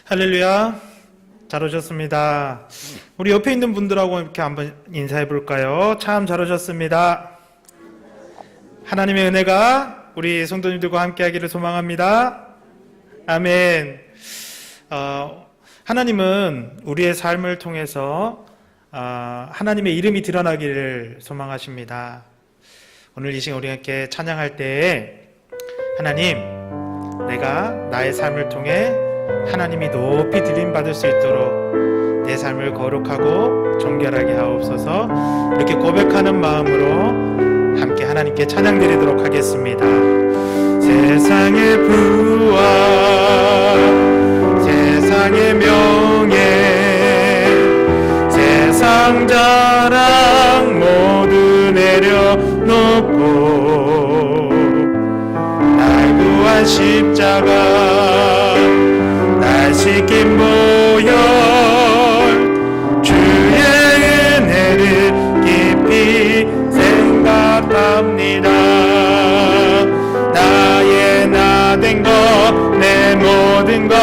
할렐루야. 잘 오셨습니다. 우리 옆에 있는 분들하고 이렇게 한번 인사해 볼까요? 참 잘 오셨습니다. 하나님의 은혜가 우리 성도님들과 함께 하기를 소망합니다. 아멘. 하나님은 우리의 삶을 통해서 하나님의 이름이 드러나기를 소망하십니다. 오늘 이 시간 우리 함께 찬양할 때에 하나님, 내가 나의 삶을 통해 하나님이 높이 드림받을 수 있도록 내 삶을 거룩하고 정결하게 하옵소서. 이렇게 고백하는 마음으로 함께 하나님께 찬양 드리도록 하겠습니다. 세상의 부와 세상의 명예 세상 자랑 모두 내려놓고 날 구한 십자가 날 씻긴 보혈 주의 은혜를 깊이 생각합니다. 나의 나 된 것 내 모든 것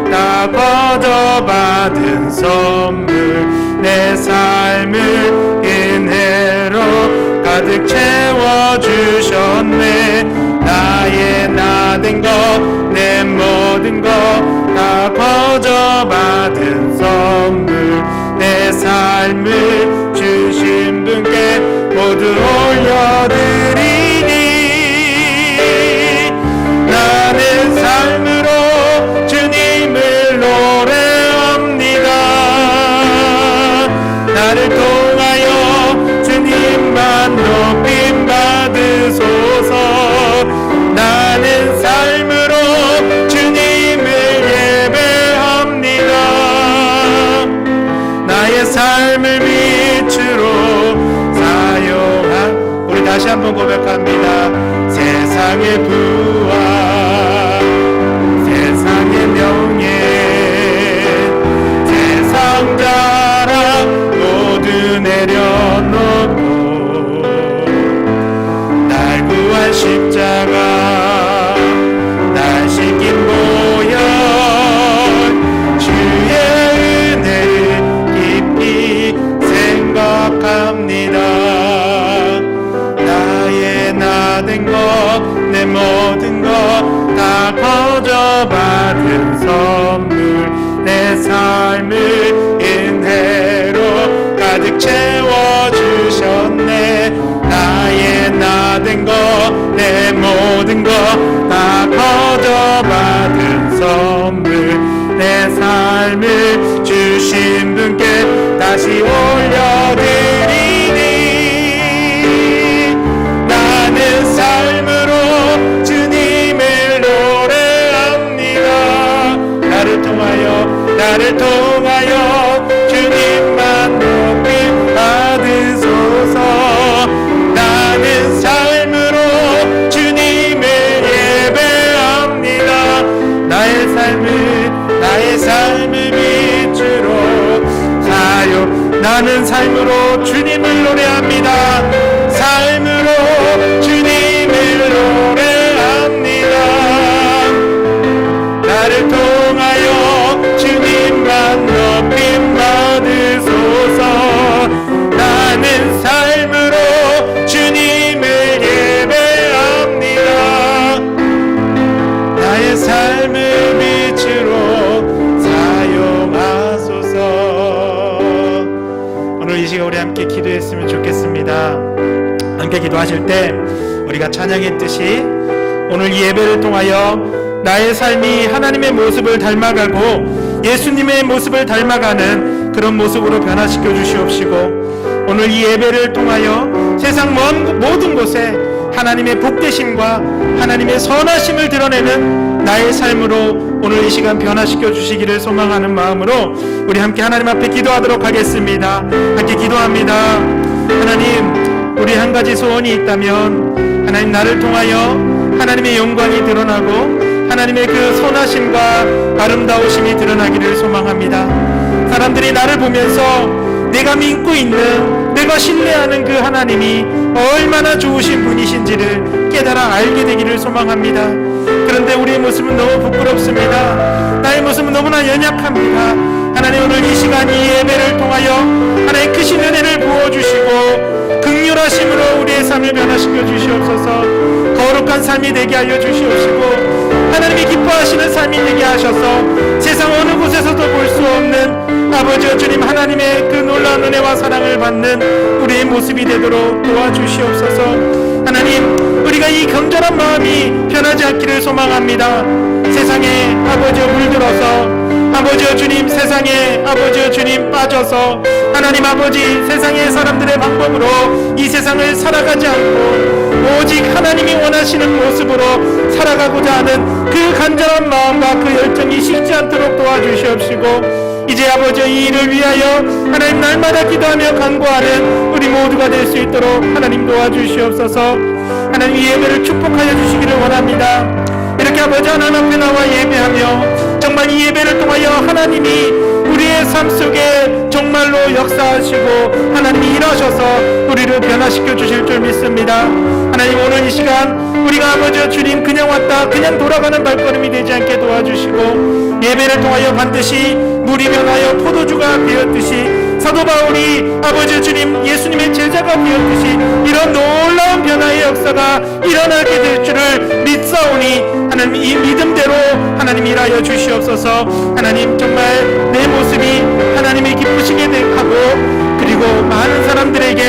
다 거저 받은 선물 내 삶을 은혜로 가득 채워주셨네. 나의 나 된 것 내 모든 것 다 거저 받은 선물 내 삶을 주신 분께 모두 올려드리니 나는 삶으로 주님을 노래합니다. 나를 통하여 주님만 높임 받으소서. 나는 삶으로 주님을 예배합니다. 나의 삶을 빛으로 사용한 우리 다시 한번 고백합니다. 세상의 부와 세상의 명예 세상 자랑 모두 내려놓고 날 구한 십자가 날 씻긴 보혈 주의 은혜를 깊이 생각합니다. 나의 나 된 것 내 모든 것 다 거저 받은 선물 내 삶을 은혜로 가득 채워주셨네. 나의 나 된 것 내 모든 것 다 거저 받은 선물 내 삶을 주신 분께 다시 올려드리니 나는 삶으로 주님을 노래합니다. 나를 통하여 주님만 높임 받으소서. 나는 삶으로 주님을 예배합니다. 나의 삶을 빛으로 나는 삶으로 주님을 노래합니다. 삶으로 주님을 노래합니다. 나를 통하여 주님만 높임 받으소서. 나는 삶으로 주님을 예배합니다. 나의 삶을 빛으로 사용하소서. 오늘 이 시간 우리 함께 기도했으면 좋겠습니다. 함께 기도하실 때 우리가 찬양했듯이 오늘 이 예배를 통하여 나의 삶이 하나님의 모습을 닮아가고 예수님의 모습을 닮아가는 그런 모습으로 변화시켜 주시옵시고 오늘 이 예배를 통하여 세상 모든 곳에 하나님의 복되심과 하나님의 선하심을 드러내는 나의 삶으로 오늘 이 시간 변화시켜 주시기를 소망하는 마음으로 우리 함께 하나님 앞에 기도하도록 하겠습니다. 함께 기도합니다. 하나님, 우리 한 가지 소원이 있다면 하나님, 나를 통하여 하나님의 영광이 드러나고 하나님의 그 선하심과 아름다우심이 드러나기를 소망합니다. 사람들이 나를 보면서 내가 믿고 있는, 내가 신뢰하는 그 하나님이 얼마나 좋으신 분이신지를 깨달아 알게 되기를 소망합니다. 그런데 우리의 모습은 너무 부끄럽습니다. 나의 모습은 너무나 연약합니다. 하나님, 오늘 이 시간 이 예배를 통하여 하나님 크신 은혜를 부어주시고 긍휼하심으로 우리의 삶을 변화시켜 주시옵소서. 거룩한 삶이 되게 하여 주시옵시고 하나님이 기뻐하시는 삶이 되게 하셔서 세상 어느 곳에서도 볼 수 없는 아버지와 주님 하나님의 그 놀라운 은혜와 사랑을 받는 우리의 모습이 되도록 도와주시옵소서. 하나님, 우리가 이 경건한 마음이 변하지 않기를 소망합니다. 세상에 아버지와 물들어서 아버지와 주님, 세상에 아버지와 주님 빠져서 하나님 아버지 세상의 사람들의 방법으로 이 세상을 살아가지 않고 오직 하나님이 원하시는 모습으로 살아가고자 하는 그 간절한 마음과 그 열정이 식지 않도록 도와주시옵시고 이제 아버지 이 일을 위하여 하나님 날마다 기도하며 간구하는 우리 모두가 될 수 있도록 하나님 도와주시옵소서. 하나님 이 예배를 축복하여 주시기를 원합니다. 이렇게 아버지 하나님 앞에 나와 예배하며 정말 이 예배를 통하여 하나님이 우리의 삶 속에 정말로 역사하시고 하나님이 일하셔서 우리를 변화시켜 주실 줄 믿습니다. 하나님, 오늘 이 시간 우리가 아버지와 주님 그냥 왔다 그냥 돌아가는 발걸음이 되지 않게 도와주시고 예배를 통하여 반드시 물이 변하여 포도주가 되었듯이 사도 바울이 아버지 주님 예수님의 제자가 되었듯이 이런 놀라운 변화의 역사가 일어나게 될 줄을 믿사오니 하나님 이 믿음대로 하나님 일하여 주시옵소서. 하나님, 정말 내 모습이 하나님의 기쁘시게 하고 그리고 많은 사람들에게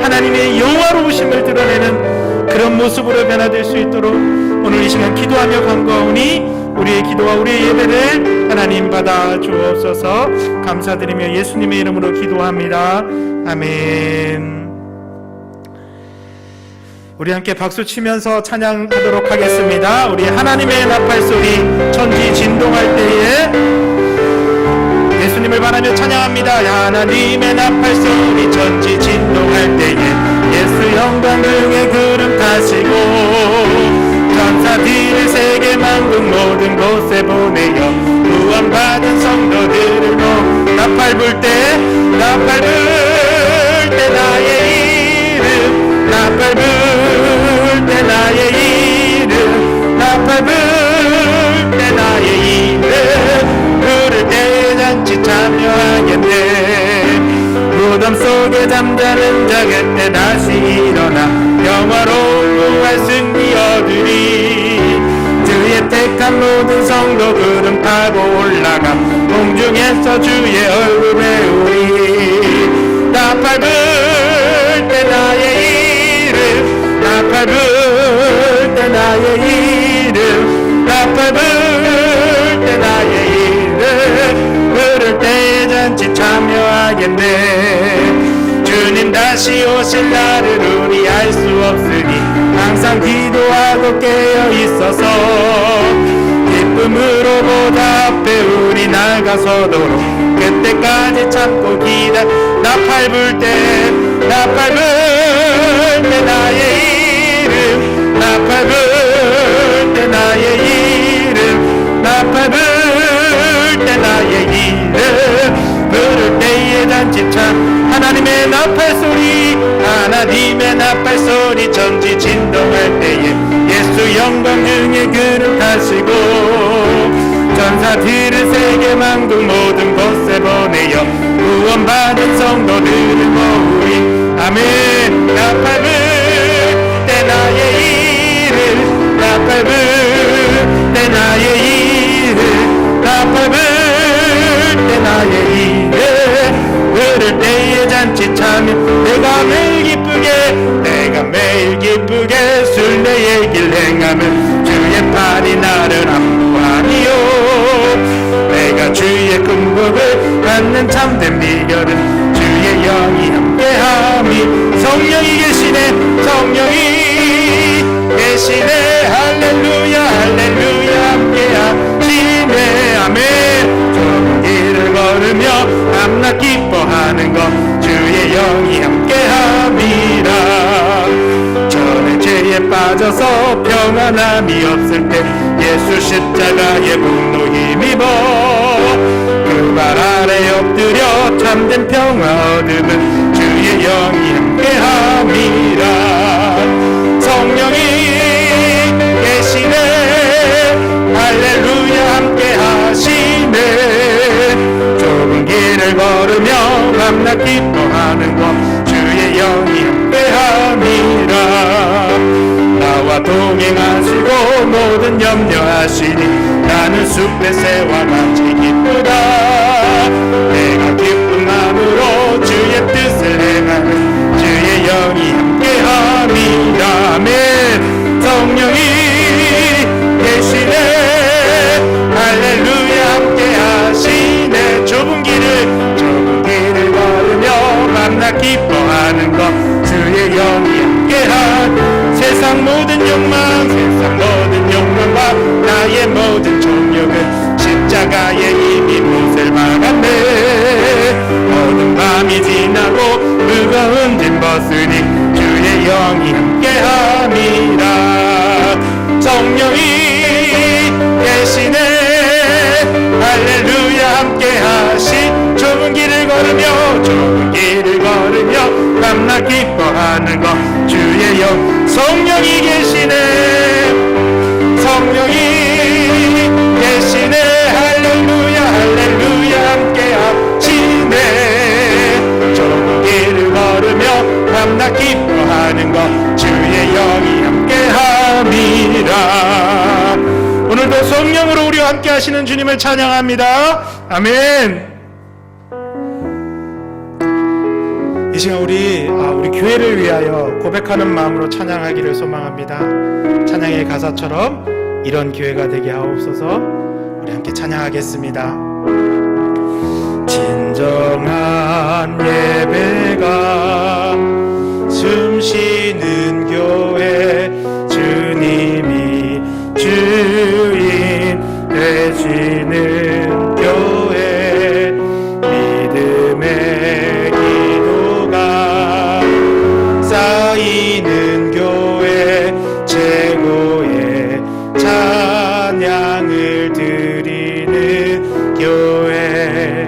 하나님의 영화로우심을 드러내는 그런 모습으로 변화될 수 있도록 오늘 이 시간 기도하며 간구하오니 우리의 기도와 우리의 예배를 하나님 받아 주옵소서. 감사드리며 예수님의 이름으로 기도합니다. 아멘. 우리 함께 박수 치면서 찬양하도록 하겠습니다. 우리 하나님의 나팔소리 천지 진동할 때에 예수님을 바라며 찬양합니다. 하나님의 나팔소리 천지 진동할 때에 예수 영광 등에 구름 타시고 천사들을 세계 만국 모든 곳에 보내어 구원받은 성도들을 나팔 불 때 나의 이름 나팔 불 때 나의 이름 나팔 불 때 나의 이름 부를 때 잔치 참여하겠네. 무덤 속에 잠자는 자 그때 다시 일어나 영화로운 부활 승리 얻으리. 주의 택한 모든 성도 구름 타고 올라가 공중에서 주의 얼굴 배우리. 나팔 불 때 나의 이름 나팔 불 때 나의 이름 나팔 불 때 나의 이름 부를 때에 잔치 참여하겠네. 주님 다시 오실 날을 우리 알 수 없으니 항상 기도하고 깨어 있어서 기쁨으로 보답해 우리 나가서도록 그때까지 참고 나팔 불 때 나의 이름 나팔 불 때 나의 이름 나팔 불 때 나의 이름 부를 때에 잔치 참 하나님의 나팔소리 하나님의 나팔소리 천지 진동할 때에 예수 영광 중에 그름 타시고 천사들을 세계 만국 모든 곳에 보내어 구원받은 성도들을 모으리. 아멘. 나팔 불 때 나의 이름 나팔 불 때 나의 이름 나팔 불 때 나의 이름 부를 때에 잔치 참여 내가 매일 기쁘게 순례의 길 행하면 주의 팔이 나를 안보하니요. 내가 주의 군복을 받는 참된 비결은 주의 영이 함께함이. 성령이 계시네 할렐루야 할렐루야 함께하시네. 아멘. 좁은 길을 걸으며 밤낮 기뻐하는 것 주의 영이 함께함이라. 전에 죄에 빠져서 평안함이 없을 때 예수 십자가의 분노 힘입어 그 발 아래 엎드려 참된 평화 얻으면 주의 영이 함께함이라. 성령이 계시네 하시니 나는 숲의 새와 같이 기쁘다. 내가 기쁜 마음으로 주의 뜻을 행하는 주의 영이 함께함이라. 아멘. 성령이 계시네. 할렐루야. 함께하시네. 좁은 길을 걸으며 만나 기뻐하는 것 주의 영이 함께한. 세상 모든 욕망과 나의 모든 정욕은 십자가에 이미 못을 박았네. 어두운 밤이 지나고 무거운 짐 벗으니 주의 영이 함께함이라. 성령이 계시네. 할렐루야. 함께하신 좁은 길을 걸으며 만나 기뻐하는 것 주의 영. 성령이 계시네. 성령이 계시네. 할렐루야. 할렐루야. 함께하시네. 좁은 길을 걸으며 만나 기뻐하는 것 주의 영이 함께함이라. 오늘도 성령으로 우리와 함께 하시는 주님을 찬양합니다. 아멘. 이 시간 우리 교회를 위하여 고백하는 마음으로 찬양하기를 소망합니다. 찬양의 가사처럼 이런 교회가 되게 하옵소서. 우리 함께 찬양하겠습니다. 진정한 예배가 숨쉬는 교회, 주님이 주인 되시는 교회, 믿음의 기도가 쌓이는 교회, 최고의 찬양을 드리는 교회,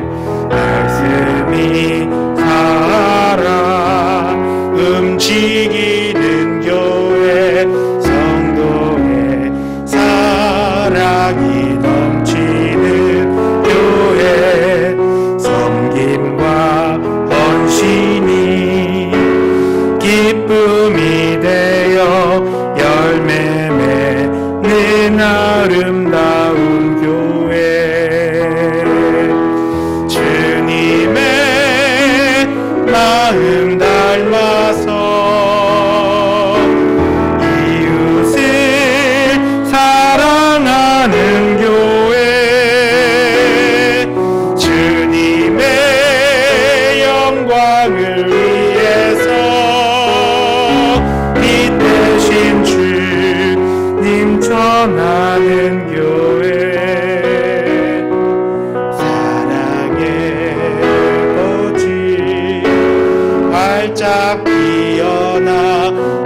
말씀이 살아 움직이는 교회, 성도의 사랑이 넘치는 교회, 섬김과 헌신이 기쁨이 되어 열매 맺는 아름다운 교회, 주님의 마음 닮아서 이웃을 사랑하는 교회, 주님의 영광을 위해서 빛 대신 주님 전하는 교회, 사랑의 꽃이 활짝 피어나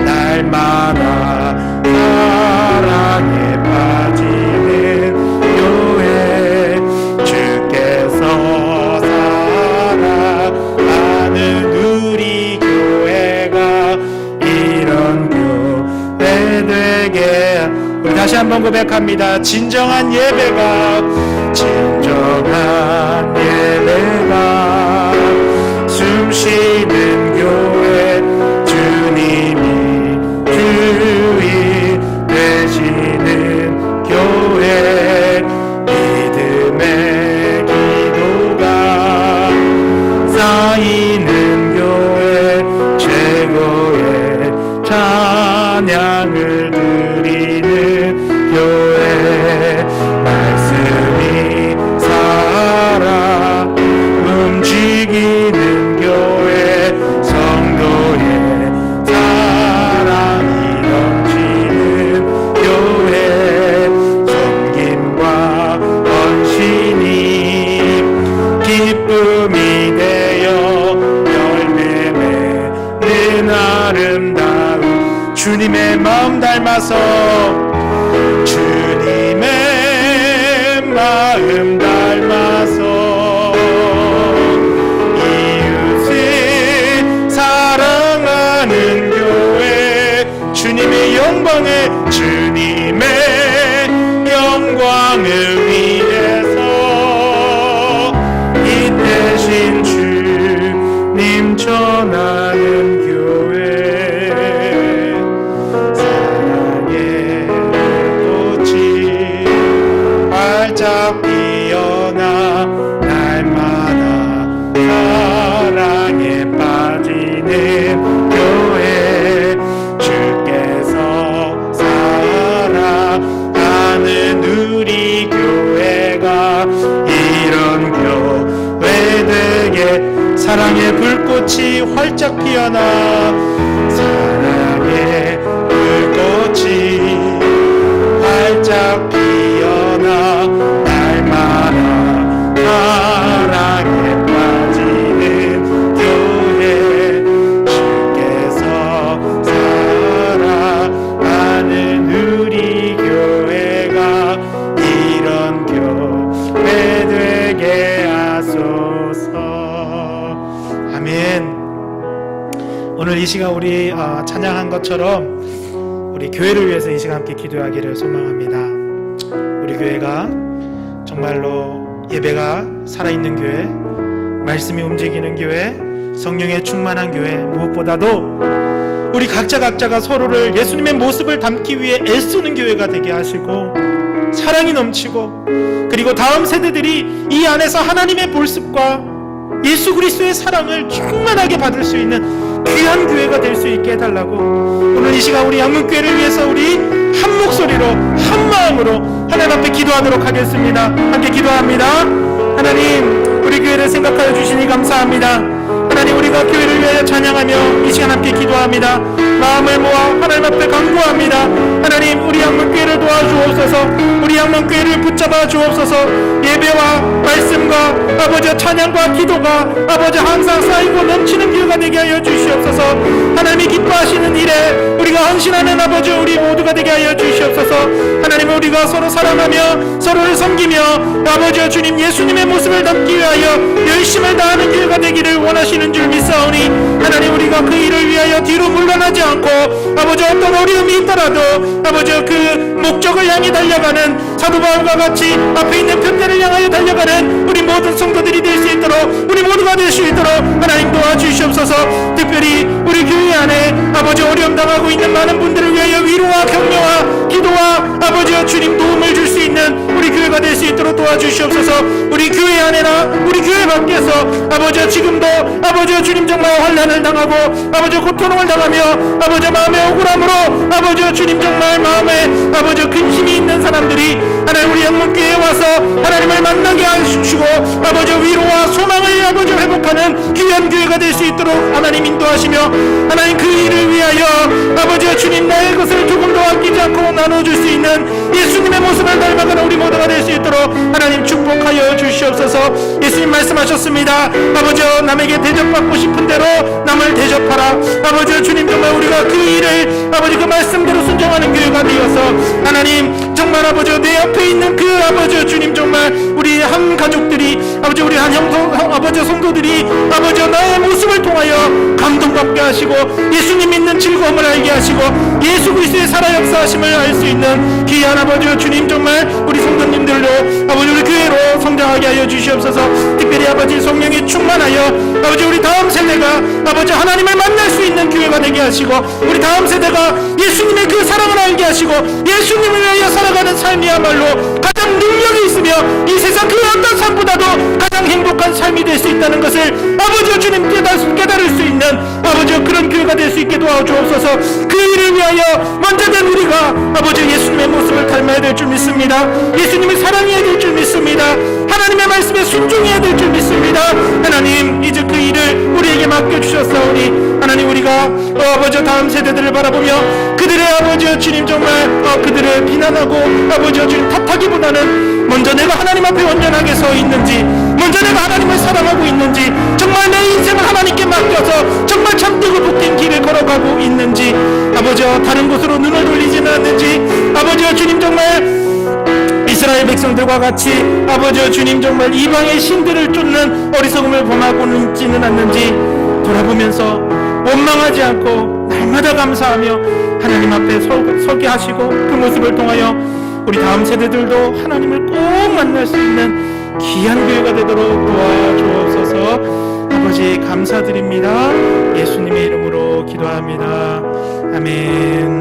날마다 사랑에 빠지는 교회, 주께서 사랑하는 우리 교회가 이런 교회 되게. 우리 다시 한번 고백합니다. 진정한 예배가 숨쉬는 교회, 주님이 주인 되시는 교회, 믿음의 기도가 쌓이는 교회, 최고의 찬양을 드리는 교회, 말씀이 살아 움직이는 교회, 성도의 사랑이 넘치는 교회, 섬김과 헌신이 기쁨이 되어 열매 맺는 아름다운 주님의 마음 닮아서, 주님의 마음 닮아서 이웃을 사랑하는 교회, 주님의 영광을 위해서 이 대신 주님 전하는 교회, 사랑의 꽃이 활짝 피어나 사랑의 불꽃이 활짝 피어나 날마다 사랑에 빠지는 교회 주께서 사랑하는 우리 교회가 이런 교회 되게 하소서. 아멘. 오늘 이 시간 우리 찬양한 것처럼 우리 교회를 위해서 이 시간 함께 기도하기를 소망합니다. 우리 교회가 정말로 예배가 살아있는 교회, 말씀이 움직이는 교회, 성령에 충만한 교회, 무엇보다도 우리 각자가 서로를 예수님의 모습을 담기 위해 애쓰는 교회가 되게 하시고 사랑이 넘치고 그리고 다음 세대들이 이 안에서 하나님의 볼습과 예수 그리스도의 사랑을 충만하게 받을 수 있는 귀한 교회가 될 수 있게 해달라고 오늘 이 시간 우리 양문교회를 위해서 우리 한 목소리로 한 마음으로 하나님 앞에 기도하도록 하겠습니다. 함께 기도합니다. 하나님, 우리 교회를 생각하여 주시니 감사합니다. 하나님, 우리가 교회를 위하여 찬양하며 이 시간 함께 기도합니다. 마음을 모아 하나님 앞에 간구합니다. 하나님, 우리 양문교회를 도와주옵소서. 우리 양문교회를 붙잡아 주옵소서. 예배와 말씀과 아버지 찬양과 기도가 아버지 항상 쌓이고 넘치는 교회가 되게 하여 주시옵소서. 하나님이 기뻐하시는 일에 우리가 헌신하는 아버지 우리 모두가 되게 하여 주시옵소서. 하나님, 우리가 서로 사랑하며 서로를 섬기며 아버지 주님 예수님의 모습을 담기 위하여 열심을 다하는 교회가 되기를 원하시는 줄 믿사오니 하나님, 우리가 그 일을 위하여 뒤로 물러나지 않고 아버지 어떤 어려움이 있더라도 아버지 그 목적을 향해 달려가는 사도 바울과 같이 앞에 있는 편대를 향하여 달려가는 우리 모든 성도들이 될 수 있도록 우리 모두가 될 수 있도록 하나님 도와주시옵소서. 특별히 우리 교회 안에 아버지 어려움 당하고 있는 많은 분들을 위하여 위로와 격려와 기도와 아버지 주님 도움을 줄 수 있는 우리 교회가 될 수 있도록 도와주시옵소서. 우리 교회 안에나 우리 교회 밖에서 아버지 지금도 아버지 주님 정말 환난을 당하고 아버지 고통을 당하며 아버지 마음의 억울함으로 아버지 주님 정말 마음에 아버지 근심이 있는 사람들이 하나님 우리 양문교회에 와서 하나님을 만나게 하시고 아버지 위로와 소망을 아버지 회복하는 귀한 교회가 될 수 있도록 하나님 인도하시며 하나님 그 일을 위하여 아버지 주님 나의 것을 조금도 아끼지 않고 나눠줄 수 있는 예수님의 모습을 닮아가는 우리 모두가 될 수 있도록 하나님 축복하여 주시옵소서. 예수님 말씀하셨습니다. 아버지 남에게 대접받고 싶은 대로 남을 대접하라. 아버지 주님 정말 우리가 그 일을 아버지 그 말씀대로 순종하는 교회가 되어서 하나님 정말 아버지 내 옆에 있는 그 아버지 주님 정말 우리 한 가족들이 아버지 우리 한 아버지 성도들이 아버지 나의 모습을 통하여 감동받게 하시고 예수님 믿는 즐거움을 알게 하시고 예수 그리스도의 살아 역사하심을 알 수 있는 귀한 아버지 주님 정말 우리 성도님들로 아버지 우리 교회로 성장하게 하여 주시옵소서. 특별히 아버지 성령이 충만하여 아버지 우리 다음 세대가 아버지 하나님을 만날 수 있는 교회가 되게 하시고 우리 다음 세대가 예수님의 그 사랑을 알게 하시고 예수님을 위하여 살아가는 삶이야말로 가장 능력이 있으며 이 세상 그 어떤 삶보다도 가장 행복한 삶이 될 수 있다는 것을 아버지 주님 깨달을 수 있는 아버지 그런 교회가 될 수 있게 도와주옵소서. 그 일을 위하여 먼저는 우리가 아버지 예수님의 모습을 닮아야 될 줄 믿습니다. 예수님을 사랑해야 될 줄 믿습니다. 하나님의 말씀에 순종해야 될 줄 믿습니다. 하나님 이제 그 일을 우리에게 맡겨주셨사오니 하나님 우리가 아버지 다음 세대들을 바라보며 그들의 아버지 주님 정말 그들을 비난하고 아버지 주님 탓하기보다는 먼저 내가 하나님 앞에 온전하게 서 있는지 먼저 내가 하나님을 사랑하고 있는지 정말 내 인생을 하나님께 맡겨서 정말 참되고 복된 길을 걸어가고 있는지 아버지 다른 곳으로 눈을 돌리지는 않는지 아버지 주님 정말 이스라엘 백성들과 같이 아버지 주님 정말 이방의 신들을 쫓는 어리석음을 범하고 있지는 않는지 돌아보면서 원망하지 않고 날마다 감사하며 하나님 앞에 서게 하시고 그 모습을 통하여 우리 다음 세대들도 하나님을 꼭 만날 수 있는 귀한 교회가 되도록 도와주옵소서. 아버지 감사드립니다. 예수님의 이름으로 기도합니다. 아멘.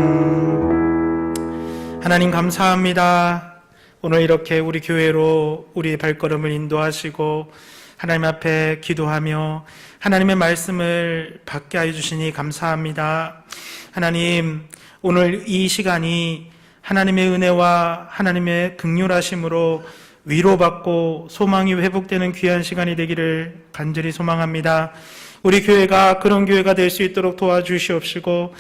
하나님 감사합니다. 오늘 이렇게 우리 교회로 우리의 발걸음을 인도하시고 하나님 앞에 기도하며 하나님의 말씀을 받게 해주시니 감사합니다. 하나님 오늘 이 시간이 하나님의 은혜와 하나님의 긍휼하심으로 위로받고 소망이 회복되는 귀한 시간이 되기를 간절히 소망합니다. 우리 교회가 그런 교회가 될 수 있도록 도와주시옵시고,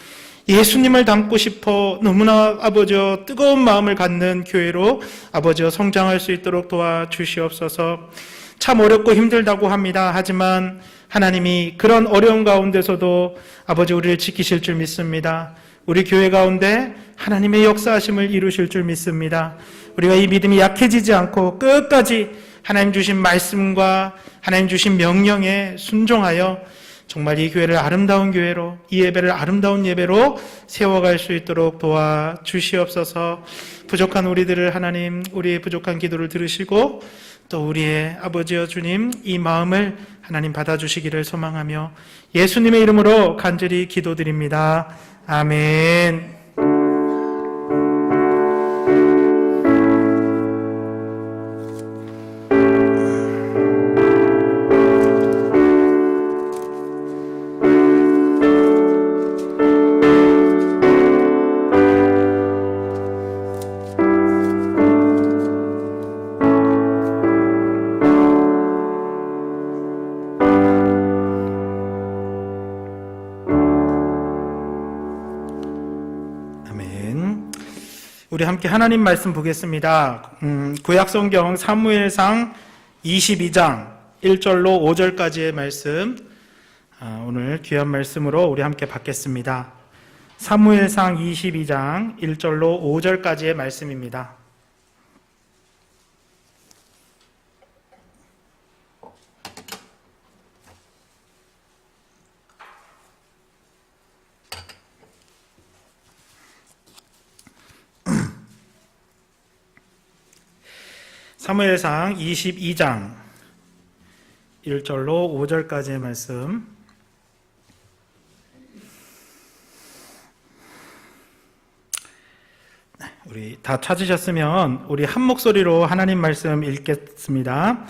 예수님을 닮고 싶어 너무나 아버지여 뜨거운 마음을 갖는 교회로 아버지여 성장할 수 있도록 도와주시옵소서. 참 어렵고 힘들다고 합니다. 하지만 하나님이 그런 어려운 가운데서도 아버지 우리를 지키실 줄 믿습니다. 우리 교회 가운데 하나님의 역사하심을 이루실 줄 믿습니다. 우리가 이 믿음이 약해지지 않고 끝까지 하나님 주신 말씀과 하나님 주신 명령에 순종하여 정말 이 교회를 아름다운 교회로, 이 예배를 아름다운 예배로 세워갈 수 있도록 도와주시옵소서. 부족한 우리들을 하나님, 우리의 부족한 기도를 들으시고 또 우리의 아버지여 주님, 이 마음을 하나님 받아주시기를 소망하며 예수님의 이름으로 간절히 기도드립니다. 아멘. 우리 함께 하나님 말씀 보겠습니다. 구약성경 사무엘상 22장 1절로 5절까지의 말씀, 오늘 귀한 말씀으로 우리 함께 받겠습니다. 사무엘상 22장 1절로 5절까지의 말씀입니다. 사무엘상 22장 1절로 5절까지의 말씀, 우리 다 찾으셨으면 우리 한 목소리로 하나님 말씀 읽겠습니다.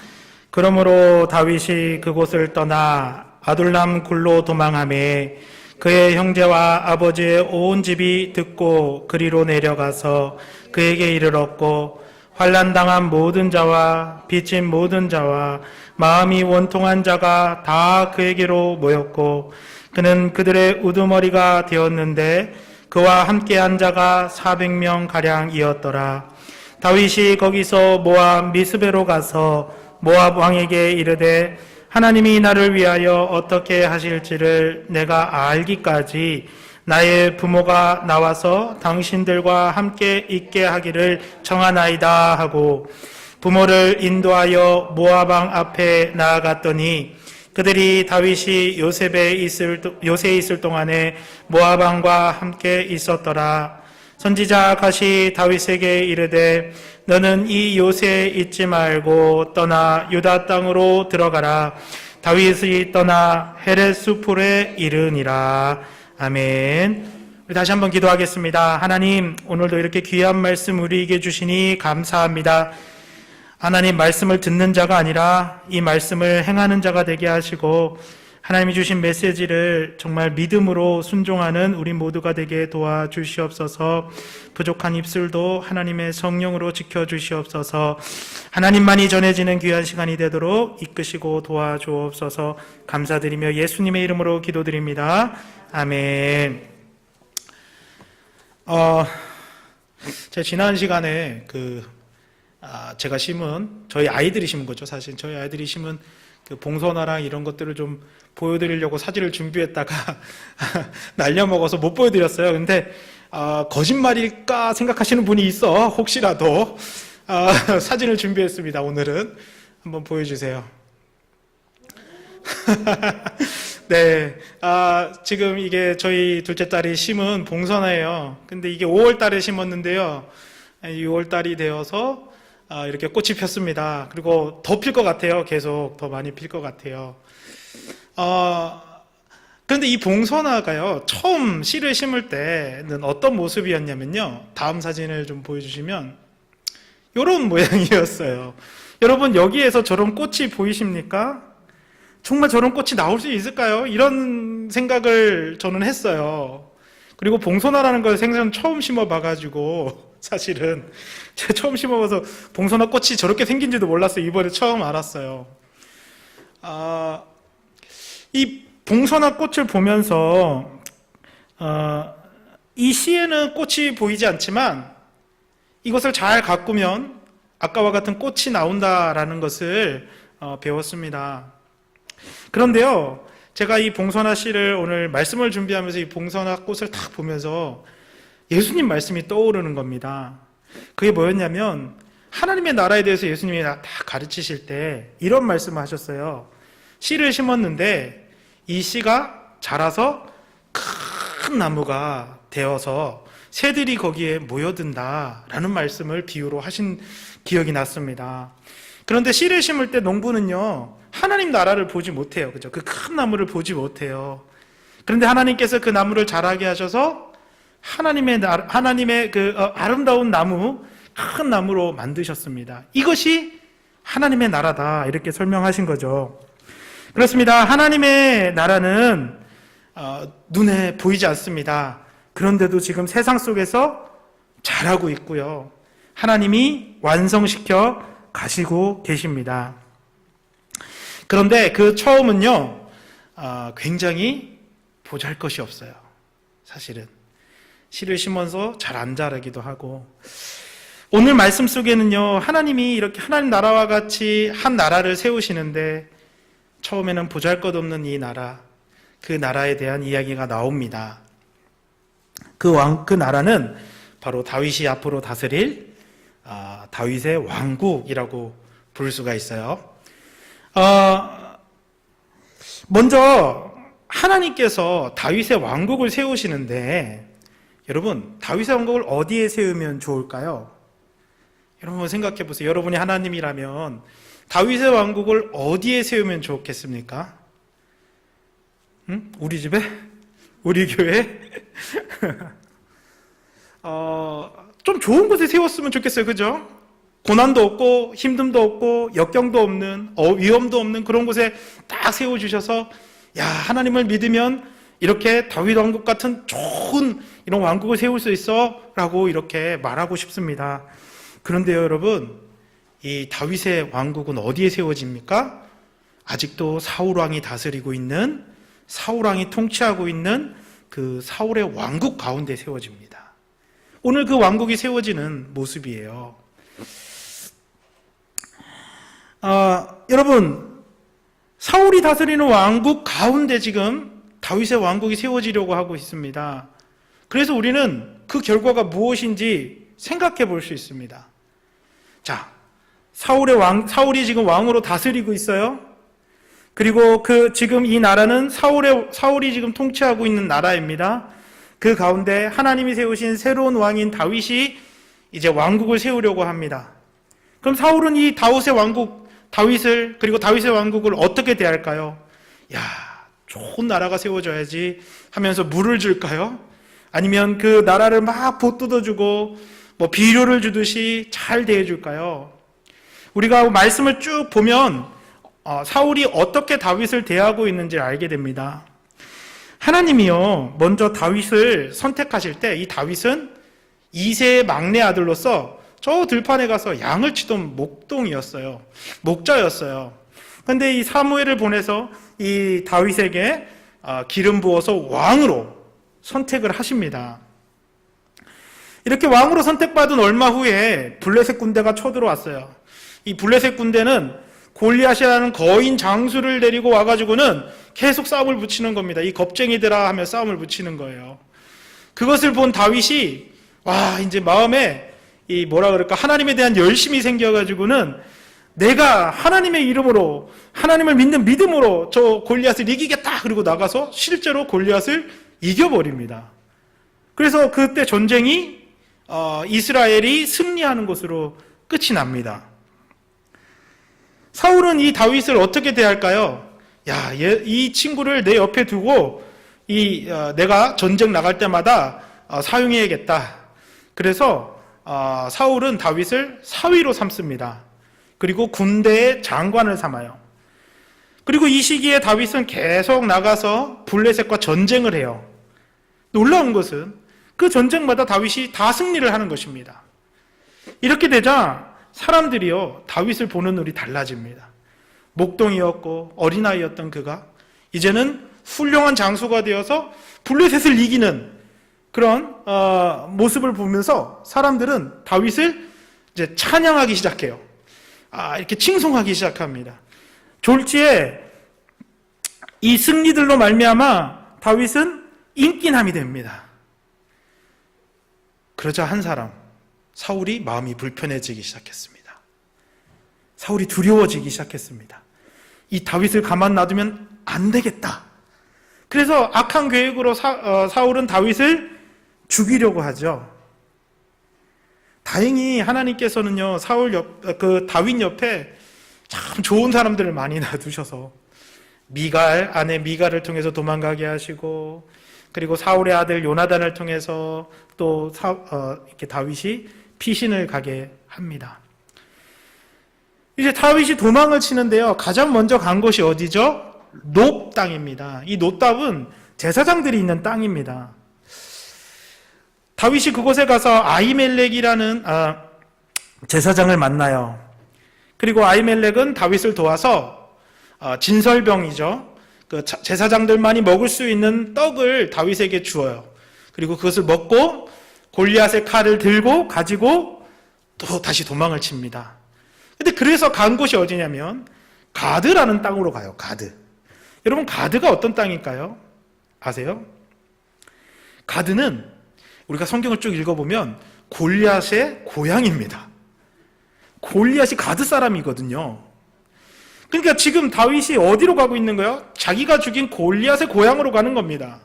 그러므로 다윗이 그곳을 떠나 아둘람 굴로 도망하매 그의 형제와 아버지의 온 집이 듣고 그리로 내려가서 그에게 이르렀고, 환난당한 모든 자와 빚진 모든 자와 마음이 원통한 자가 다 그에게로 모였고, 그는 그들의 우두머리가 되었는데 그와 함께한 자가 400명 가량이었더라. 다윗이 거기서 모압 미스베로 가서 모압 왕에게 이르되, 하나님이 나를 위하여 어떻게 하실지를 내가 알기까지 나의 부모가 나와서 당신들과 함께 있게 하기를 정하나이다 하고 부모를 인도하여 모압 왕 앞에 나아갔더니, 그들이 다윗이 요새에 있을 동안에 모압 왕과 함께 있었더라. 선지자 갓이 다윗에게 이르되, 너는 이 요새에 있지 말고 떠나 유다 땅으로 들어가라. 다윗이 떠나 헤레스풀에 이르니라. 아멘. 우리 다시 한번 기도하겠습니다. 하나님, 오늘도 이렇게 귀한 말씀 우리에게 주시니 감사합니다. 하나님, 말씀을 듣는 자가 아니라 이 말씀을 행하는 자가 되게 하시고, 하나님이 주신 메시지를 정말 믿음으로 순종하는 우리 모두가 되게 도와주시옵소서. 부족한 입술도 하나님의 성령으로 지켜주시옵소서. 하나님만이 전해지는 귀한 시간이 되도록 이끄시고 도와주옵소서. 감사드리며 예수님의 이름으로 기도드립니다. 아멘. 제가 지난 시간에 제가 심은, 저희 아이들이 심은 거죠. 사실 저희 아이들이 심은 그 봉선화랑 이런 것들을 좀 보여드리려고 사진을 준비했다가 날려먹어서 못 보여드렸어요. 근데 거짓말일까 생각하시는 분이 있어. 혹시라도 사진을 준비했습니다. 오늘은 한번 보여주세요. 네, 지금 이게 저희 둘째 딸이 심은 봉선화예요. 근데 이게 5월 달에 심었는데요. 6월 달이 되어서 이렇게 꽃이 폈습니다. 그리고 더 필 것 같아요. 계속 더 많이 필 것 같아요. 그런데 이 봉선화가요, 처음 씨를 심을 때는 어떤 모습이었냐면요. 다음 사진을 좀 보여주시면 이런 모양이었어요. 여러분, 여기에서 저런 꽃이 보이십니까? 정말 저런 꽃이 나올 수 있을까요? 이런 생각을 저는 했어요. 그리고 봉선화라는 걸 생전 처음 심어봐가지고, 사실은 제가 처음 심어봐서 봉선화 꽃이 저렇게 생긴지도 몰랐어요. 이번에 처음 알았어요. 이 봉선화 꽃을 보면서 이 시에는 꽃이 보이지 않지만 이것을 잘 가꾸면 아까와 같은 꽃이 나온다라는 것을 배웠습니다. 그런데요, 제가 이 봉선화 시를 오늘 말씀을 준비하면서 이 봉선화 꽃을 딱 보면서 예수님 말씀이 떠오르는 겁니다. 그게 뭐였냐면 하나님의 나라에 대해서 예수님이 다 가르치실 때 이런 말씀을 하셨어요. 씨를 심었는데 이 씨가 자라서 큰 나무가 되어서 새들이 거기에 모여든다라는 말씀을 비유로 하신 기억이 났습니다. 그런데 씨를 심을 때 농부는요, 하나님 나라를 보지 못해요. 그죠? 그 큰 나무를 보지 못해요. 그런데 하나님께서 그 나무를 자라게 하셔서 하나님의 그 아름다운 나무, 큰 나무로 만드셨습니다. 이것이 하나님의 나라다. 이렇게 설명하신 거죠. 그렇습니다. 하나님의 나라는 눈에 보이지 않습니다. 그런데도 지금 세상 속에서 자라고 있고요. 하나님이 완성시켜 가시고 계십니다. 그런데 그 처음은요, 굉장히 보잘것이 없어요. 사실은 씨를 심어서 잘 안 자라기도 하고, 오늘 말씀 속에는요, 하나님이 이렇게 하나님 나라와 같이 한 나라를 세우시는데 처음에는 보잘것없는 이 나라, 그 나라에 대한 이야기가 나옵니다. 그 나라는 바로 다윗이 앞으로 다스릴 다윗의 왕국이라고 부를 수가 있어요. 먼저 하나님께서 다윗의 왕국을 세우시는데, 여러분, 다윗의 왕국을 어디에 세우면 좋을까요? 여러분 생각해 보세요. 여러분이 하나님이라면 다윗의 왕국을 어디에 세우면 좋겠습니까? 우리 집에? 우리 교회? 좀 좋은 곳에 세웠으면 좋겠어요. 그죠? 고난도 없고 힘듦도 없고 역경도 없는 위험도 없는 그런 곳에 딱 세워주셔서, 야, 하나님을 믿으면 이렇게 다윗 왕국 같은 좋은 이런 왕국을 세울 수 있어 라고 이렇게 말하고 싶습니다. 그런데요, 여러분, 이 다윗의 왕국은 어디에 세워집니까? 아직도 사울 왕이 다스리고 있는, 사울 왕이 통치하고 있는 그 사울의 왕국 가운데 세워집니다. 오늘 그 왕국이 세워지는 모습이에요. 여러분, 사울이 다스리는 왕국 가운데 지금 다윗의 왕국이 세워지려고 하고 있습니다. 그래서 우리는 그 결과가 무엇인지 생각해 볼 수 있습니다. 자, 사울이 지금 왕으로 다스리고 있어요. 그리고 지금 이 나라는 사울이 지금 통치하고 있는 나라입니다. 그 가운데 하나님이 세우신 새로운 왕인 다윗이 이제 왕국을 세우려고 합니다. 그럼 사울은 이 그리고 다윗의 왕국을 어떻게 대할까요? 야, 좋은 나라가 세워져야지 하면서 물을 줄까요? 아니면 그 나라를 막 보뜯어주고 비료를 주듯이 잘 대해줄까요? 우리가 말씀을 쭉 보면 사울이 어떻게 다윗을 대하고 있는지를 알게 됩니다. 하나님이요, 먼저 다윗을 선택하실 때 이 다윗은 이세의 막내 아들로서 저 들판에 가서 양을 치던 목자였어요. 그런데 이 사무엘을 보내서 이 다윗에게 기름 부어서 왕으로 선택을 하십니다. 이렇게 왕으로 선택받은 얼마 후에 블레셋 군대가 쳐들어왔어요. 이 블레셋 군대는 골리앗이라는 거인 장수를 데리고 와가지고는 계속 싸움을 붙이는 겁니다. 이 겁쟁이들아 하며 싸움을 붙이는 거예요. 그것을 본 다윗이 이제 마음에 하나님에 대한 열심이 생겨가지고는 내가 하나님의 이름으로, 하나님을 믿는 믿음으로 저 골리앗을 이기겠다. 그리고 나가서 실제로 골리앗을 이겨버립니다. 그래서 그때 전쟁이 이스라엘이 승리하는 것으로 끝이 납니다. 사울은 이 다윗을 어떻게 대할까요? 야, 이 친구를 내 옆에 두고 내가 전쟁 나갈 때마다 사용해야겠다. 그래서 사울은 다윗을 사위로 삼습니다. 그리고 군대의 장관을 삼아요. 그리고 이 시기에 다윗은 계속 나가서 블레셋과 전쟁을 해요. 놀라운 것은 그 전쟁마다 다윗이 다 승리를 하는 것입니다. 이렇게 되자 사람들이요, 다윗을 보는 눈이 달라집니다. 목동이었고 어린아이였던 그가 이제는 훌륭한 장수가 되어서 블레셋을 이기는 그런 모습을 보면서 사람들은 다윗을 이제 찬양하기 시작해요. 이렇게 칭송하기 시작합니다. 졸지에 이 승리들로 말미암아 다윗은 인기남이 됩니다. 그러자 한 사람, 사울이 마음이 불편해지기 시작했습니다. 사울이 두려워지기 시작했습니다. 이 다윗을 가만 놔두면 안 되겠다. 그래서 악한 계획으로 사울은 다윗을 죽이려고 하죠. 다행히 하나님께서는요, 다윗 옆에 참 좋은 사람들을 많이 놔두셔서 아내 미갈을 통해서 도망가게 하시고, 그리고 사울의 아들 요나단을 통해서 또 이렇게 다윗이 피신을 가게 합니다. 이제 다윗이 도망을 치는데요, 가장 먼저 간 곳이 어디죠? 높 땅입니다. 이 높답은 제사장들이 있는 땅입니다. 다윗이 그곳에 가서 아히멜렉이라는 제사장을 만나요. 그리고 아히멜렉은 다윗을 도와서 진설병이죠. 그 제사장들만이 먹을 수 있는 떡을 다윗에게 주어요. 그리고 그것을 먹고 골리앗의 칼을 가지고 또 다시 도망을 칩니다. 근데 그래서 간 곳이 어디냐면 가드라는 땅으로 가요. 가드. 여러분, 가드가 어떤 땅일까요? 아세요? 가드는 우리가 성경을 쭉 읽어보면 골리앗의 고향입니다. 골리앗이 가드 사람이거든요. 그러니까 지금 다윗이 어디로 가고 있는 거예요? 자기가 죽인 골리앗의 고향으로 가는 겁니다.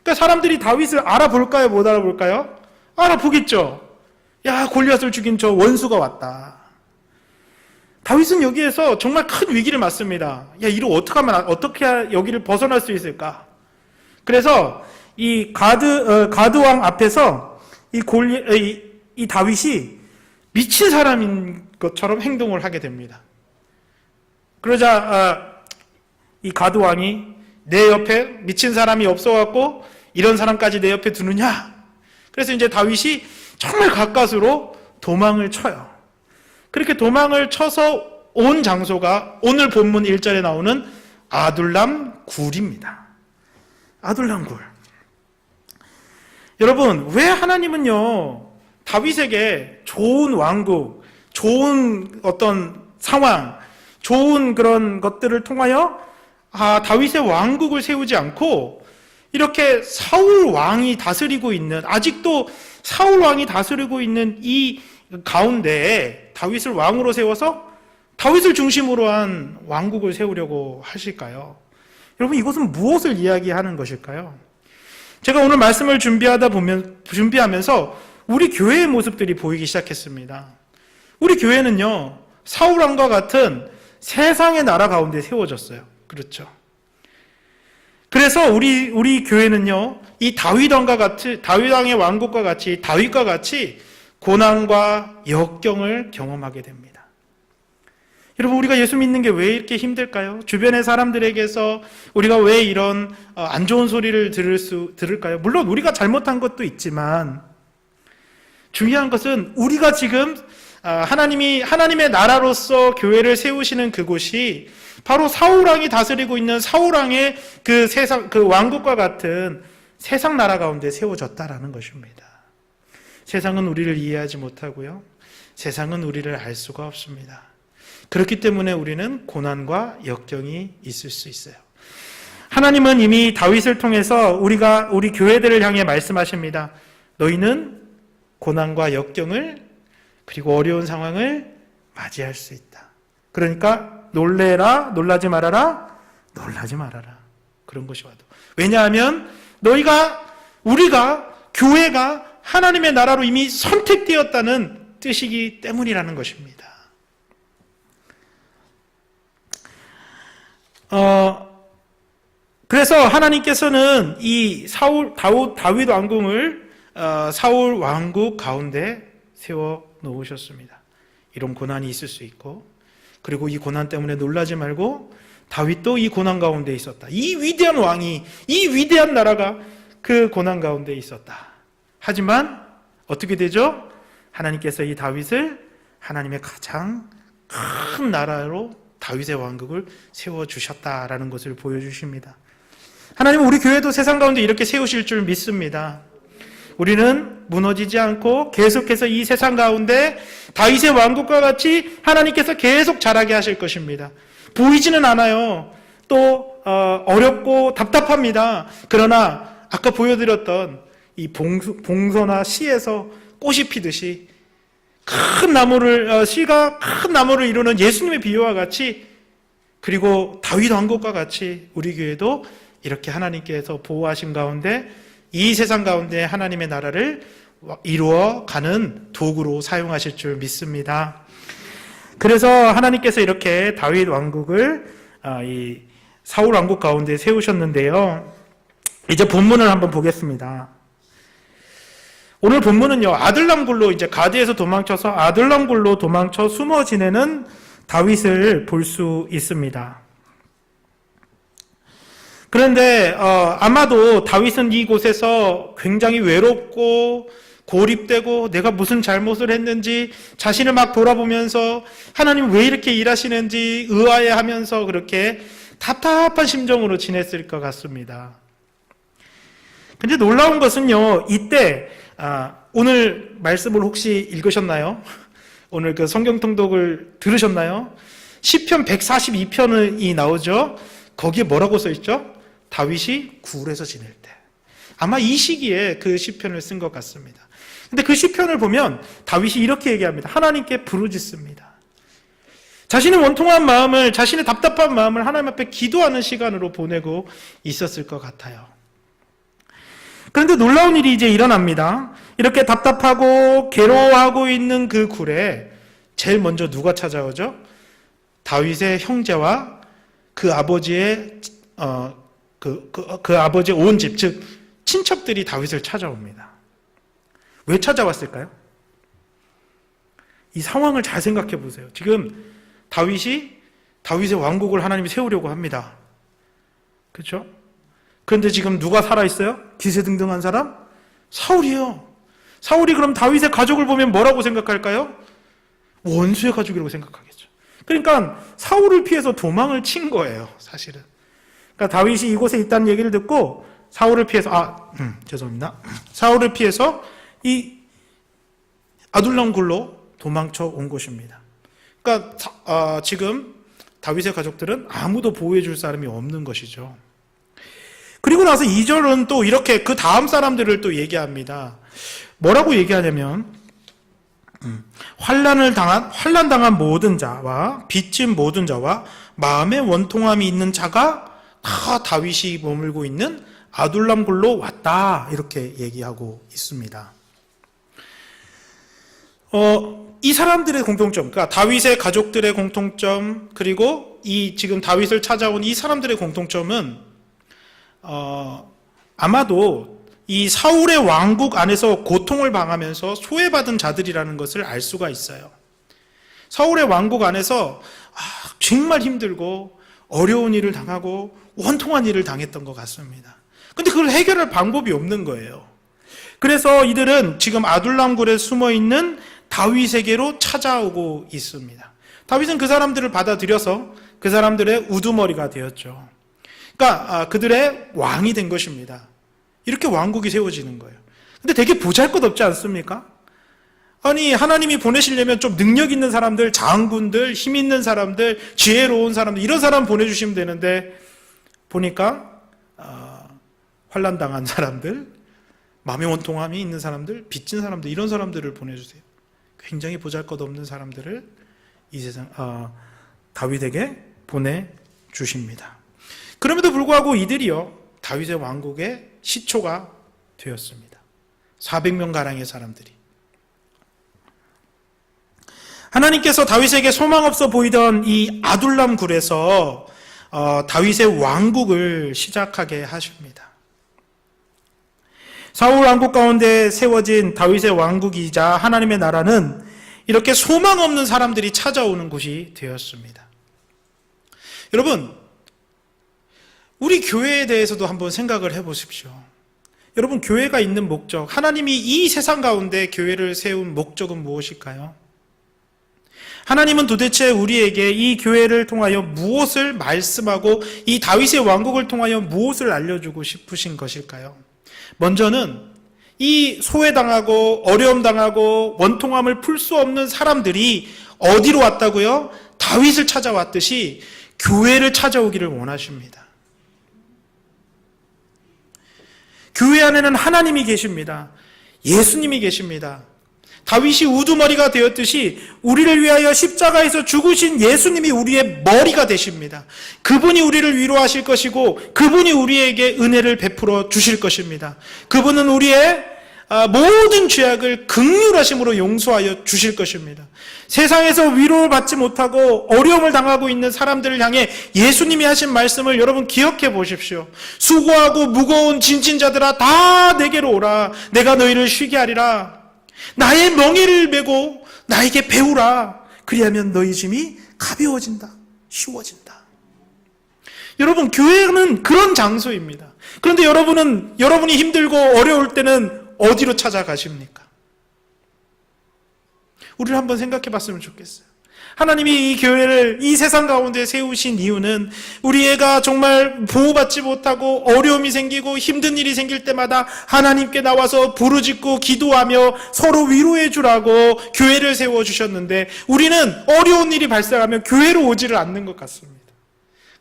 그러니까 사람들이 다윗을 알아볼까요? 못 알아볼까요? 알아보겠죠. 야, 골리앗을 죽인 저 원수가 왔다. 다윗은 여기에서 정말 큰 위기를 맞습니다. 야, 이거 어떻게 해야 여기를 벗어날 수 있을까? 그래서 이 가드 왕 앞에서 이 다윗이 미친 사람인 것처럼 행동을 하게 됩니다. 그러자 이 가드 왕이 내 옆에 미친 사람이 없어갖고 이런 사람까지 내 옆에 두느냐? 그래서 이제 다윗이 정말 가까스로 도망을 쳐요. 그렇게 도망을 쳐서 온 장소가 오늘 본문 1절에 나오는 아둘람 굴입니다. 아둘람 굴. 여러분, 왜 하나님은요, 다윗에게 좋은 왕국, 좋은 어떤 상황, 좋은 그런 것들을 통하여 다윗의 왕국을 세우지 않고 이렇게 사울 왕이 다스리고 있는, 아직도 사울 왕이 다스리고 있는 이 가운데에 다윗을 왕으로 세워서 다윗을 중심으로 한 왕국을 세우려고 하실까요? 여러분, 이것은 무엇을 이야기하는 것일까요? 제가 오늘 말씀을 준비하면서 우리 교회의 모습들이 보이기 시작했습니다. 우리 교회는요, 사울 왕과 같은 세상의 나라 가운데 세워졌어요. 그렇죠. 그래서 우리 교회는요, 이 다윗 왕의 왕국과 같이, 다윗과 같이 고난과 역경을 경험하게 됩니다. 여러분, 우리가 예수 믿는 게 왜 이렇게 힘들까요? 주변의 사람들에게서 우리가 왜 이런 안 좋은 소리를 들을까요? 물론 우리가 잘못한 것도 있지만 중요한 것은 우리가 지금 하나님의 나라로서 교회를 세우시는 그곳이 바로 사울왕이 다스리고 있는 사울왕의 그 왕국과 같은 세상 나라 가운데 세워졌다라는 것입니다. 세상은 우리를 이해하지 못하고요. 세상은 우리를 알 수가 없습니다. 그렇기 때문에 우리는 고난과 역경이 있을 수 있어요. 하나님은 이미 다윗을 통해서 우리 교회들을 향해 말씀하십니다. 너희는 고난과 역경을 그리고 어려운 상황을 맞이할 수 있다. 그러니까 놀라지 말아라. 그런 것이 와도. 왜냐하면 우리가 교회가 하나님의 나라로 이미 선택되었다는 뜻이기 때문이라는 것입니다. 그래서 하나님께서는 이 다윗 왕궁을 사울 왕국 가운데 세워 놓으셨습니다. 이런 고난이 있을 수 있고, 그리고 이 고난 때문에 놀라지 말고 다윗도 이 고난 가운데 있었다. 이 위대한 왕이, 이 위대한 나라가 그 고난 가운데 있었다. 하지만 어떻게 되죠? 하나님께서 이 다윗을 하나님의 가장 큰 나라로 다윗의 왕국을 세워주셨다라는 것을 보여주십니다. 하나님은 우리 교회도 세상 가운데 이렇게 세우실 줄 믿습니다. 우리는 무너지지 않고 계속해서 이 세상 가운데 다윗의 왕국과 같이 하나님께서 계속 자라게 하실 것입니다. 보이지는 않아요. 또 어렵고 답답합니다. 그러나 아까 보여드렸던 이 봉소나 시에서 꽃이 피듯이 큰 나무를 시가 큰 나무를 이루는 예수님의 비유와 같이, 그리고 다윗 왕국과 같이 우리 교회도 이렇게 하나님께서 보호하신 가운데 이 세상 가운데 하나님의 나라를 이루어가는 도구로 사용하실 줄 믿습니다. 그래서 하나님께서 이렇게 다윗 왕국을 이 사울 왕국 가운데 세우셨는데요. 이제 본문을 한번 보겠습니다. 오늘 본문은요, 아들람 굴로 이제 가드에서 도망쳐서 아들람 굴로 도망쳐 숨어 지내는 다윗을 볼 수 있습니다. 그런데 아마도 다윗은 이곳에서 굉장히 외롭고 고립되고 내가 무슨 잘못을 했는지 자신을 막 돌아보면서 하나님 왜 이렇게 일하시는지 의아해하면서 그렇게 답답한 심정으로 지냈을 것 같습니다. 근데 놀라운 것은요, 이때 오늘 말씀을 혹시 읽으셨나요? 오늘 그 성경 통독을 들으셨나요? 시편 142편이 나오죠. 거기에 뭐라고 써 있죠? 다윗이 굴에서 지낼 때. 아마 이 시기에 그 시편을 쓴 것 같습니다. 근데 그 시편을 보면 다윗이 이렇게 얘기합니다. 하나님께 부르짖습니다. 자신의 원통한 마음을, 자신의 답답한 마음을 하나님 앞에 기도하는 시간으로 보내고 있었을 것 같아요. 그런데 놀라운 일이 이제 일어납니다. 이렇게 답답하고 괴로워하고 있는 그 굴에 제일 먼저 누가 찾아오죠? 다윗의 형제와 그 아버지의 그 아버지의 온 집, 즉 친척들이 다윗을 찾아옵니다. 왜 찾아왔을까요? 이 상황을 잘 생각해 보세요. 지금 다윗의 왕국을 하나님이 세우려고 합니다. 그렇죠? 그런데 지금 누가 살아있어요? 기세등등한 사람? 사울이에요. 사울이 그럼 다윗의 가족을 보면 뭐라고 생각할까요? 원수의 가족이라고 생각하겠죠. 그러니까 사울을 피해서 도망을 친 거예요, 사실은. 그러니까 다윗이 이곳에 있다는 얘기를 듣고 사울을 피해서 사울을 피해서 이 아둘람 굴로 도망쳐 온 것입니다. 그러니까 지금 다윗의 가족들은 아무도 보호해 줄 사람이 없는 것이죠. 그리고 나서 2절은 또 이렇게 그 다음 사람들을 또 얘기합니다. 뭐라고 얘기하냐면 환난 당한 모든 자와 빚진 모든 자와 마음의 원통함이 있는 자가 다 다윗이 머물고 있는 아둘람 굴로 왔다, 이렇게 얘기하고 있습니다. 이 사람들의 공통점, 그러니까 다윗의 가족들의 공통점, 그리고 이 지금 다윗을 찾아온 이 사람들의 공통점은 아마도 이 사울의 왕국 안에서 고통을 당하면서 소외받은 자들이라는 것을 알 수가 있어요. 사울의 왕국 안에서 정말 힘들고 어려운 일을 당하고 원통한 일을 당했던 것 같습니다. 근데 그걸 해결할 방법이 없는 거예요. 그래서 이들은 지금 아둘람 굴에 숨어 있는 다윗에게로 찾아오고 있습니다. 다윗은 그 사람들을 받아들여서 그 사람들의 우두머리가 되었죠. 그러니까 그들의 왕이 된 것입니다. 이렇게 왕국이 세워지는 거예요. 근데 되게 보잘것없지 않습니까? 아니, 하나님이 보내시려면 좀 능력 있는 사람들, 장군들, 힘 있는 사람들, 지혜로운 사람들, 이런 사람 보내주시면 되는데 보니까 환난 당한 사람들, 마음의 원통함이 있는 사람들, 빚진 사람들, 이런 사람들을 보내주세요. 굉장히 보잘것없는 사람들을 이 세상 다윗에게 보내주십니다. 그럼에도 불구하고 이들이요, 다윗의 왕국의 시초가 되었습니다. 400명가량의 사람들이. 하나님께서 다윗에게 소망 없어 보이던 이 아둘람 굴에서 다윗의 왕국을 시작하게 하십니다. 사울 왕국 가운데 세워진 다윗의 왕국이자 하나님의 나라는 이렇게 소망 없는 사람들이 찾아오는 곳이 되었습니다. 여러분, 우리 교회에 대해서도 한번 생각을 해보십시오. 여러분, 교회가 있는 목적, 하나님이 이 세상 가운데 교회를 세운 목적은 무엇일까요? 하나님은 도대체 우리에게 이 교회를 통하여 무엇을 말씀하고 이 다윗의 왕국을 통하여 무엇을 알려주고 싶으신 것일까요? 먼저는 이 소외당하고 어려움당하고 원통함을 풀 수 없는 사람들이 어디로 왔다고요? 다윗을 찾아왔듯이 교회를 찾아오기를 원하십니다. 교회 안에는 하나님이 계십니다. 예수님이 계십니다. 다윗이 우두머리가 되었듯이 우리를 위하여 십자가에서 죽으신 예수님이 우리의 머리가 되십니다. 그분이 우리를 위로하실 것이고 그분이 우리에게 은혜를 베풀어 주실 것입니다. 그분은 우리의 모든 죄악을 긍휼하심으로 용서하여 주실 것입니다. 세상에서 위로를 받지 못하고 어려움을 당하고 있는 사람들을 향해 예수님이 하신 말씀을 여러분 기억해 보십시오. 수고하고 무거운 진진자들아 다 내게로 오라. 내가 너희를 쉬게 하리라. 나의 멍에를 메고 나에게 배우라. 그리하면 너희 짐이 가벼워진다. 쉬워진다. 여러분, 교회는 그런 장소입니다. 그런데 여러분이 힘들고 어려울 때는 어디로 찾아가십니까? 우리를 한번 생각해 봤으면 좋겠어요. 하나님이 이 교회를 이 세상 가운데 세우신 이유는 우리 애가 정말 보호받지 못하고 어려움이 생기고 힘든 일이 생길 때마다 하나님께 나와서 부르짖고 기도하며 서로 위로해 주라고 교회를 세워주셨는데 우리는 어려운 일이 발생하면 교회로 오지를 않는 것 같습니다.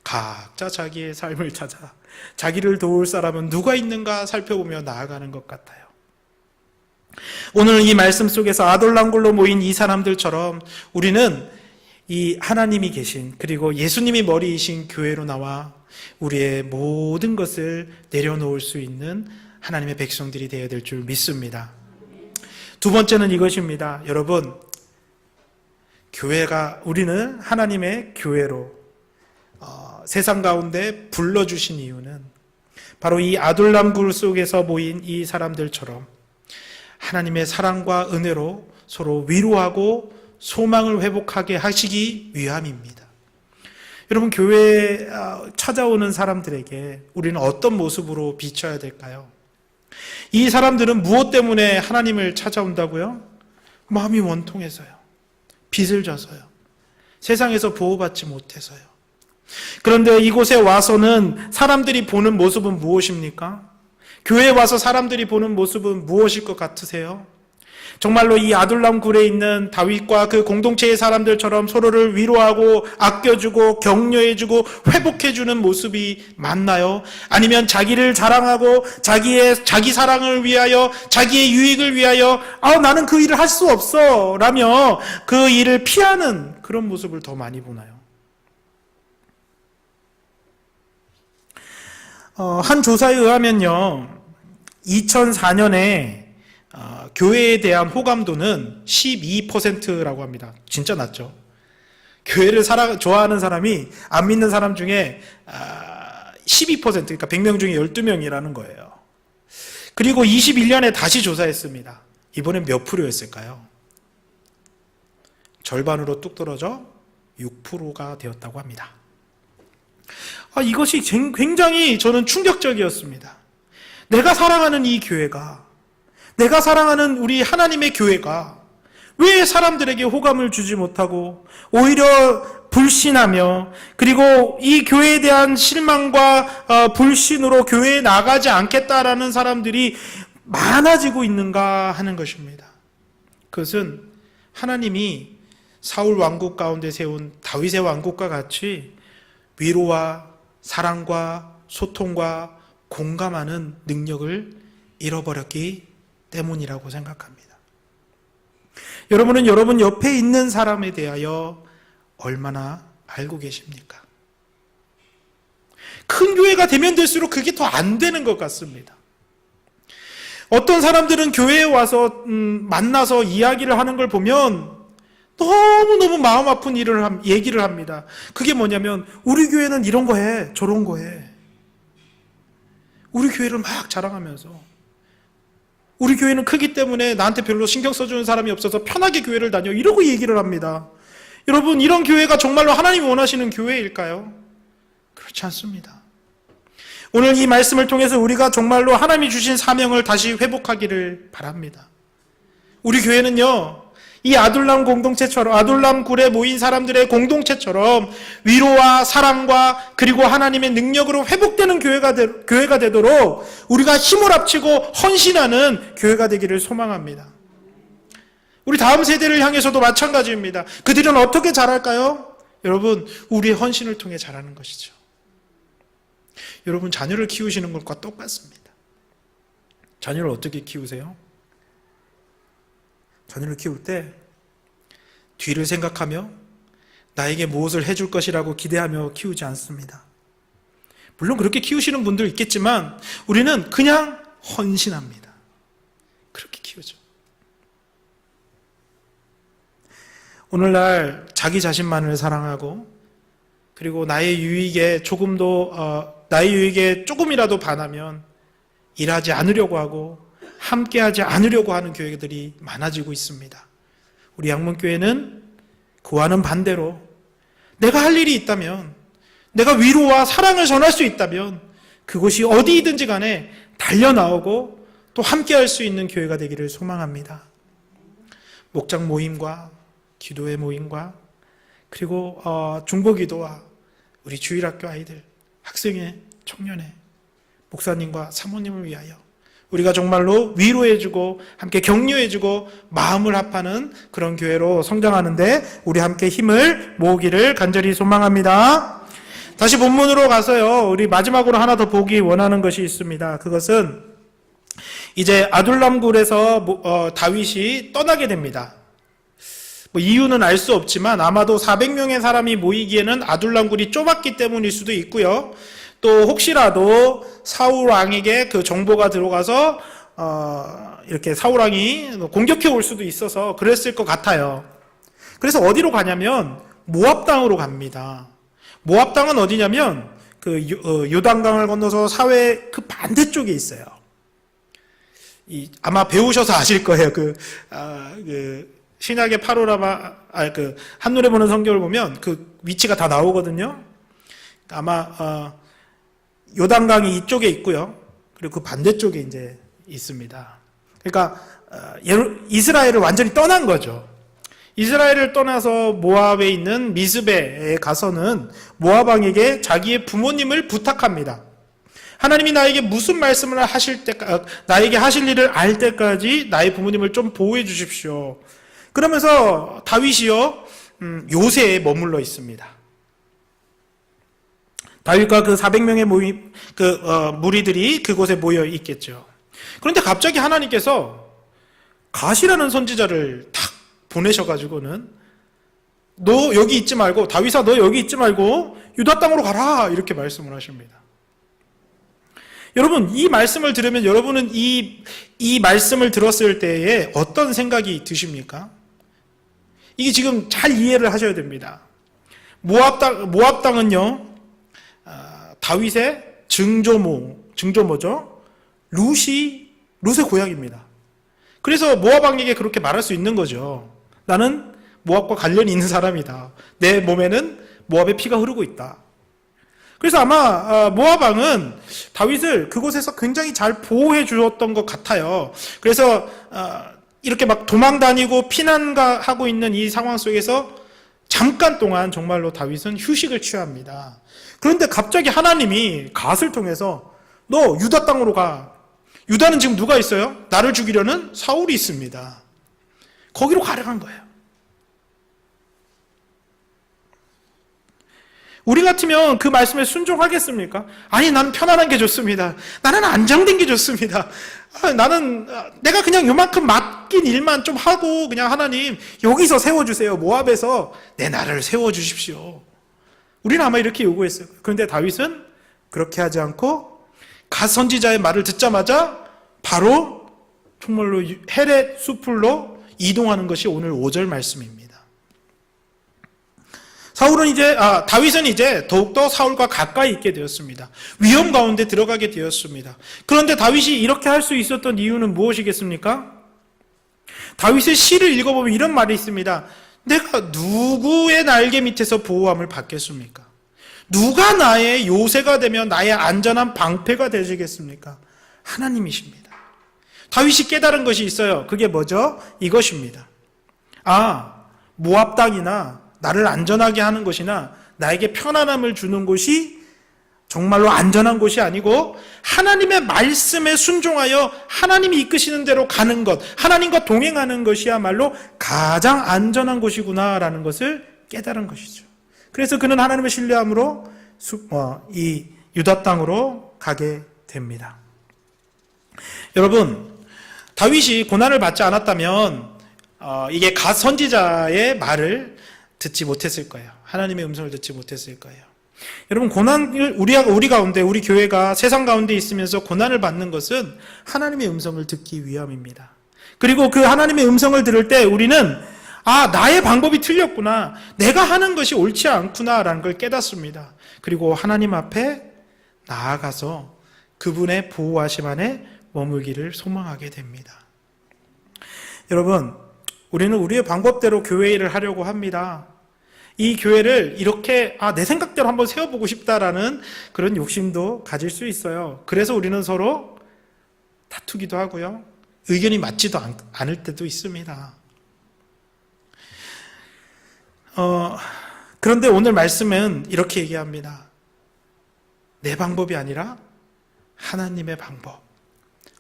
각자 자기의 삶을 찾아 자기를 도울 사람은 누가 있는가 살펴보며 나아가는 것 같아요. 오늘 이 말씀 속에서 아돌람굴로 모인 이 사람들처럼 우리는 이 하나님이 계신 그리고 예수님이 머리이신 교회로 나와 우리의 모든 것을 내려놓을 수 있는 하나님의 백성들이 되어야 될 줄 믿습니다. 두 번째는 이것입니다. 여러분, 우리는 하나님의 교회로 세상 가운데 불러주신 이유는 바로 이 아돌람굴 속에서 모인 이 사람들처럼 하나님의 사랑과 은혜로 서로 위로하고 소망을 회복하게 하시기 위함입니다. 여러분, 교회에 찾아오는 사람들에게 우리는 어떤 모습으로 비춰야 될까요? 이 사람들은 무엇 때문에 하나님을 찾아온다고요? 마음이 원통해서요. 빚을 져서요. 세상에서 보호받지 못해서요. 그런데 이곳에 와서는 사람들이 보는 모습은 무엇입니까? 교회에 와서 사람들이 보는 모습은 무엇일 것 같으세요? 정말로 이 아둘람굴에 있는 다윗과 그 공동체의 사람들처럼 서로를 위로하고 아껴주고 격려해주고 회복해주는 모습이 맞나요? 아니면 자기를 자랑하고 자기 사랑을 위하여 자기의 유익을 위하여 나는 그 일을 할 수 없어 라며 그 일을 피하는 그런 모습을 더 많이 보나요? 한 조사에 의하면요, 2004년에 교회에 대한 호감도는 12%라고 합니다. 진짜 낮죠. 교회를 좋아하는 사람이 안 믿는 사람 중에 12%, 그러니까 100명 중에 12명이라는 거예요. 그리고 21년에 다시 조사했습니다. 이번엔 몇 프로였을까요? 절반으로 뚝 떨어져 6%가 되었다고 합니다. 이것이 굉장히 저는 충격적이었습니다. 내가 사랑하는 이 교회가, 내가 사랑하는 우리 하나님의 교회가 왜 사람들에게 호감을 주지 못하고 오히려 불신하며 그리고 이 교회에 대한 실망과 불신으로 교회에 나가지 않겠다라는 사람들이 많아지고 있는가 하는 것입니다. 그것은 하나님이 사울 왕국 가운데 세운 다윗의 왕국과 같이 위로와 사랑과 소통과 공감하는 능력을 잃어버렸기 때문이라고 생각합니다. 여러분은 여러분 옆에 있는 사람에 대하여 얼마나 알고 계십니까? 큰 교회가 되면 될수록 그게 더 안 되는 것 같습니다. 어떤 사람들은 교회에 와서 만나서 이야기를 하는 걸 보면 너무너무 마음 아픈 얘기를 합니다. 그게 뭐냐면 우리 교회는 이런 거 해, 저런 거 해. 우리 교회를 막 자랑하면서 우리 교회는 크기 때문에 나한테 별로 신경 써주는 사람이 없어서 편하게 교회를 다녀, 이러고 얘기를 합니다. 여러분, 이런 교회가 정말로 하나님이 원하시는 교회일까요? 그렇지 않습니다. 오늘 이 말씀을 통해서 우리가 정말로 하나님이 주신 사명을 다시 회복하기를 바랍니다. 우리 교회는요, 이 아둘람 공동체처럼, 아둘람 굴에 모인 사람들의 공동체처럼 위로와 사랑과 그리고 하나님의 능력으로 회복되는 교회가 되도록 우리가 힘을 합치고 헌신하는 교회가 되기를 소망합니다. 우리 다음 세대를 향해서도 마찬가지입니다. 그들은 어떻게 자랄까요? 여러분, 우리의 헌신을 통해 자라는 것이죠. 여러분, 자녀를 키우시는 것과 똑같습니다. 자녀를 어떻게 키우세요? 자녀를 키울 때 뒤를 생각하며 나에게 무엇을 해줄 것이라고 기대하며 키우지 않습니다. 물론 그렇게 키우시는 분들 있겠지만 우리는 그냥 헌신합니다. 그렇게 키우죠. 오늘날 자기 자신만을 사랑하고 그리고 나의 유익에 조금이라도 반하면 일하지 않으려고 하고 함께하지 않으려고 하는 교회들이 많아지고 있습니다. 우리 양문교회는 그와는 반대로 내가 할 일이 있다면, 내가 위로와 사랑을 전할 수 있다면 그곳이 어디이든지 간에 달려나오고 또 함께할 수 있는 교회가 되기를 소망합니다. 목장 모임과 기도회 모임과 그리고 중보기도와 우리 주일학교 아이들, 학생회, 청년회, 목사님과 사모님을 위하여 우리가 정말로 위로해주고 함께 격려해주고 마음을 합하는 그런 교회로 성장하는데 우리 함께 힘을 모으기를 간절히 소망합니다. 다시 본문으로 가서요, 우리 마지막으로 하나 더 보기 원하는 것이 있습니다. 그것은 이제 아둘람굴에서 다윗이 떠나게 됩니다. 이유는 알 수 없지만 아마도 400명의 사람이 모이기에는 아둘람굴이 좁았기 때문일 수도 있고요. 또 혹시라도 사울 왕에게 그 정보가 들어가서 이렇게 사울 왕이 공격해 올 수도 있어서 그랬을 것 같아요. 그래서 어디로 가냐면 모압 땅으로 갑니다. 모압 땅은 어디냐면 그 요단강을 건너서 사회 그 반대쪽에 있어요. 아마 배우셔서 아실 거예요. 신약의 한눈에 보는 성경을 보면 그 위치가 다 나오거든요. 아마 요단강이 이쪽에 있고요. 그리고 그 반대쪽에 이제 있습니다. 그러니까 이스라엘을 완전히 떠난 거죠. 이스라엘을 떠나서 모압에 있는 미스베에 가서는 모압 왕에게 자기의 부모님을 부탁합니다. 하나님이 나에게 무슨 말씀을 나에게 하실 일을 알 때까지 나의 부모님을 좀 보호해 주십시오. 그러면서 다윗이요, 요새에 머물러 있습니다. 다윗과 그 400명의 무리들이 그곳에 모여 있겠죠. 그런데 갑자기 하나님께서 갓이라는 선지자를 탁 보내셔가지고는 너 여기 있지 말고, 다윗아 너 여기 있지 말고 유다 땅으로 가라, 이렇게 말씀을 하십니다. 여러분, 이 말씀을 들으면 여러분은 이 말씀을 들었을 때에 어떤 생각이 드십니까? 이게 지금 잘 이해를 하셔야 됩니다. 모압 땅은요, 다윗의 증조모죠. 룻의 고향입니다. 그래서 모압 왕에게 그렇게 말할 수 있는 거죠. 나는 모압과 관련이 있는 사람이다. 내 몸에는 모압의 피가 흐르고 있다. 그래서 아마 모압 왕은 다윗을 그곳에서 굉장히 잘 보호해 주었던 것 같아요. 그래서 이렇게 막 도망 다니고 피난하고 있는 이 상황 속에서 잠깐 동안 정말로 다윗은 휴식을 취합니다. 그런데 갑자기 하나님이 갓을 통해서 너 유다 땅으로 가. 유다는 지금 누가 있어요? 나를 죽이려는 사울이 있습니다. 거기로 가려간 거예요. 우리 같으면 그 말씀에 순종하겠습니까? 아니, 나는 편안한 게 좋습니다. 나는 안정된 게 좋습니다. 나는 내가 그냥 요만큼 맡긴 일만 좀 하고 그냥 하나님 여기서 세워주세요. 모압에서 내 나라를 세워주십시오. 우리는 아마 이렇게 요구했어요. 그런데 다윗은 그렇게 하지 않고 갓 선지자의 말을 듣자마자 바로 정말로 헤렛 수풀로 이동하는 것이 오늘 5절 말씀입니다. 다윗은 이제 더욱더 사울과 가까이 있게 되었습니다. 위험 가운데 들어가게 되었습니다. 그런데 다윗이 이렇게 할 수 있었던 이유는 무엇이겠습니까? 다윗의 시를 읽어보면 이런 말이 있습니다. 내가 누구의 날개 밑에서 보호함을 받겠습니까? 누가 나의 요새가 되며 나의 안전한 방패가 되시겠습니까? 하나님이십니다. 다윗이 깨달은 것이 있어요. 그게 뭐죠? 이것입니다. 모압 땅이나 나를 안전하게 하는 곳이나 나에게 편안함을 주는 곳이 정말로 안전한 곳이 아니고 하나님의 말씀에 순종하여 하나님이 이끄시는 대로 가는 것, 하나님과 동행하는 것이야말로 가장 안전한 곳이구나라는 것을 깨달은 것이죠. 그래서 그는 하나님을 신뢰함으로 이 유다 땅으로 가게 됩니다. 여러분, 다윗이 고난을 받지 않았다면 이게 갓 선지자의 말을 듣지 못했을 거예요. 하나님의 음성을 듣지 못했을 거예요. 여러분, 고난을 우리 가운데, 우리 교회가 세상 가운데 있으면서 고난을 받는 것은 하나님의 음성을 듣기 위함입니다. 그리고 그 하나님의 음성을 들을 때 우리는 나의 방법이 틀렸구나, 내가 하는 것이 옳지 않구나라는 걸 깨닫습니다. 그리고 하나님 앞에 나아가서 그분의 보호하심 안에 머물기를 소망하게 됩니다. 여러분, 우리는 우리의 방법대로 교회 일을 하려고 합니다. 이 교회를 이렇게 내 생각대로 한번 세워보고 싶다라는 그런 욕심도 가질 수 있어요. 그래서 우리는 서로 다투기도 하고요, 의견이 맞지도 않을 때도 있습니다. 그런데 오늘 말씀은 이렇게 얘기합니다. 내 방법이 아니라 하나님의 방법,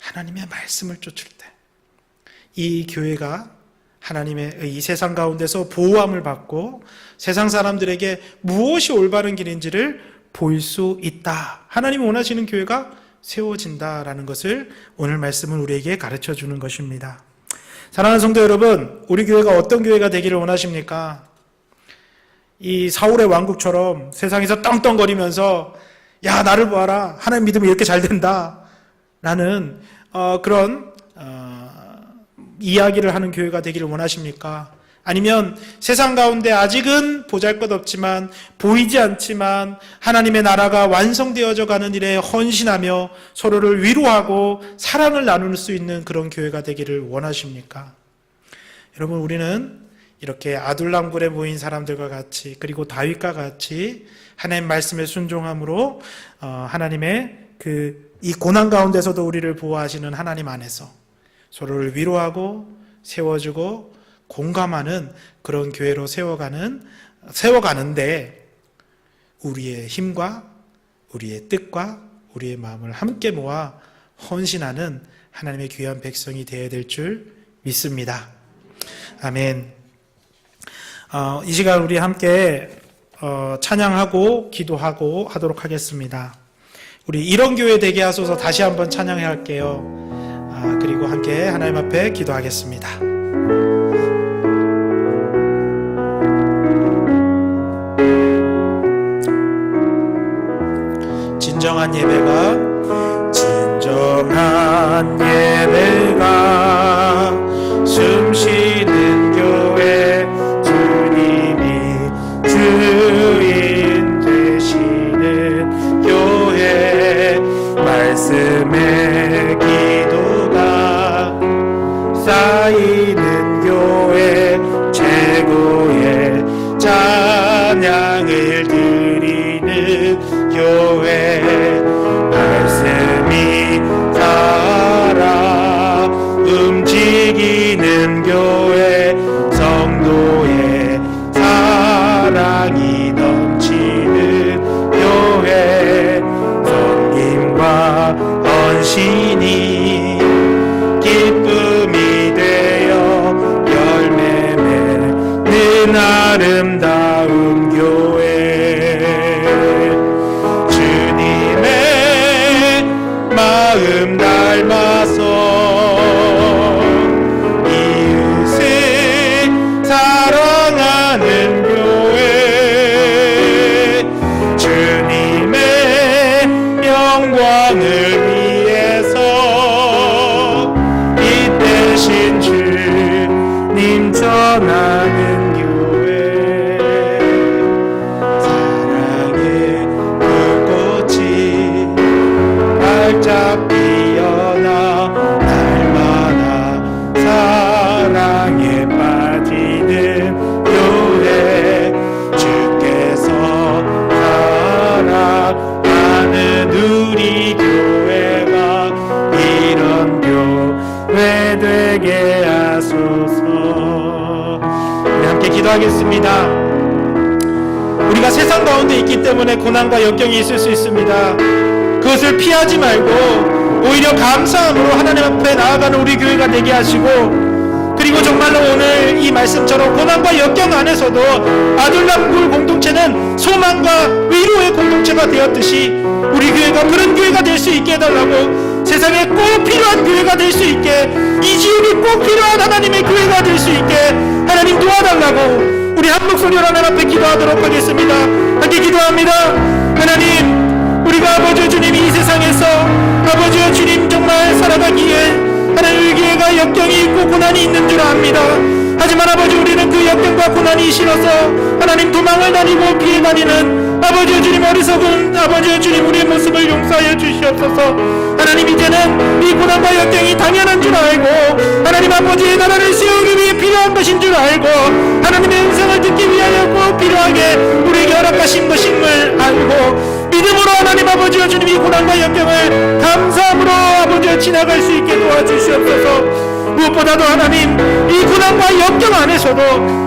하나님의 말씀을 쫓을 때 이 교회가 하나님의 이 세상 가운데서 보호함을 받고 세상 사람들에게 무엇이 올바른 길인지를 보일 수 있다. 하나님이 원하시는 교회가 세워진다라는 것을 오늘 말씀은 우리에게 가르쳐 주는 것입니다. 사랑하는 성도 여러분, 우리 교회가 어떤 교회가 되기를 원하십니까? 이 사울의 왕국처럼 세상에서 떵떵거리면서 나를 보아라, 하나님 믿으면 이렇게 잘 된다 라는 그런 이야기를 하는 교회가 되기를 원하십니까? 아니면 세상 가운데 아직은 보잘것없지만 보이지 않지만 하나님의 나라가 완성되어져 가는 일에 헌신하며 서로를 위로하고 사랑을 나눌 수 있는 그런 교회가 되기를 원하십니까? 여러분, 우리는 이렇게 아둘람굴에 모인 사람들과 같이, 그리고 다윗과 같이 하나님 말씀에 순종함으로 하나님의 이 고난 가운데서도 우리를 보호하시는 하나님 안에서 서로를 위로하고 세워주고 공감하는 그런 교회로 세워가는데 우리의 힘과 우리의 뜻과 우리의 마음을 함께 모아 헌신하는 하나님의 귀한 백성이 되어야 될 줄 믿습니다. 아멘. 이 시간 우리 함께 찬양하고 기도하고 하도록 하겠습니다. 우리 이런 교회 되게 하소서 다시 한번 찬양해 할게요. 그리고 함께 하나님 앞에 기도하겠습니다. 진정한 예배가 숨쉬는 교회, 주님이 주인 되시는 교회, 말씀의 기도가 쌓이는 교회, 최고의 찬양을 드리는 교회, 말씀이 살아 움직이는 하소서. 우리 함께 기도하겠습니다. 우리가 세상 가운데 있기 때문에 고난과 역경이 있을 수 있습니다. 그것을 피하지 말고 오히려 감사함으로 하나님 앞에 나아가는 우리 교회가 되게 하시고, 그리고 정말로 오늘 이 말씀처럼 고난과 역경 안에서도 아둘람굴 공동체는 소망과 위로의 공동체가 되었듯이 우리 교회가 그런 교회가 될 수 있게 해달라고, 세상에 꼭 필요한 교회가 될 수 있게, 이 지역이 꼭 필요한 하나님의 교회가 될 수 있게 하나님 도와달라고 우리 한 목소리로 하나님 앞에 기도하도록 하겠습니다. 함께 기도합니다. 하나님, 우리가 아버지 주님 이 세상에서 아버지 주님 정말 살아가기에 하나님 우리 교회가 역경이 있고 고난이 있는 줄 압니다. 하지만 아버지 우리는 그 역경과 고난이 싫어서 하나님 도망을 다니고 피해 다니는 아버지 주님 어리석은 아버지 주님 우리의 모습을 용서하여 주시옵소서. 하나님 이제는 이 고난과 역경이 당연한 줄 알고 하나님 아버지의 나라를 세우기 위해 필요한 것인 줄 알고 하나님의 음성을 듣기 위하여 꼭 필요하게 우리에게 허락하신 것임을 알고 믿음으로 하나님 아버지와 주님 이 고난과 역경을 감사함으로 아버지와 지나갈 수 있게 도와주시옵소서. 무엇보다도 하나님 이 고난과 역경 안에서도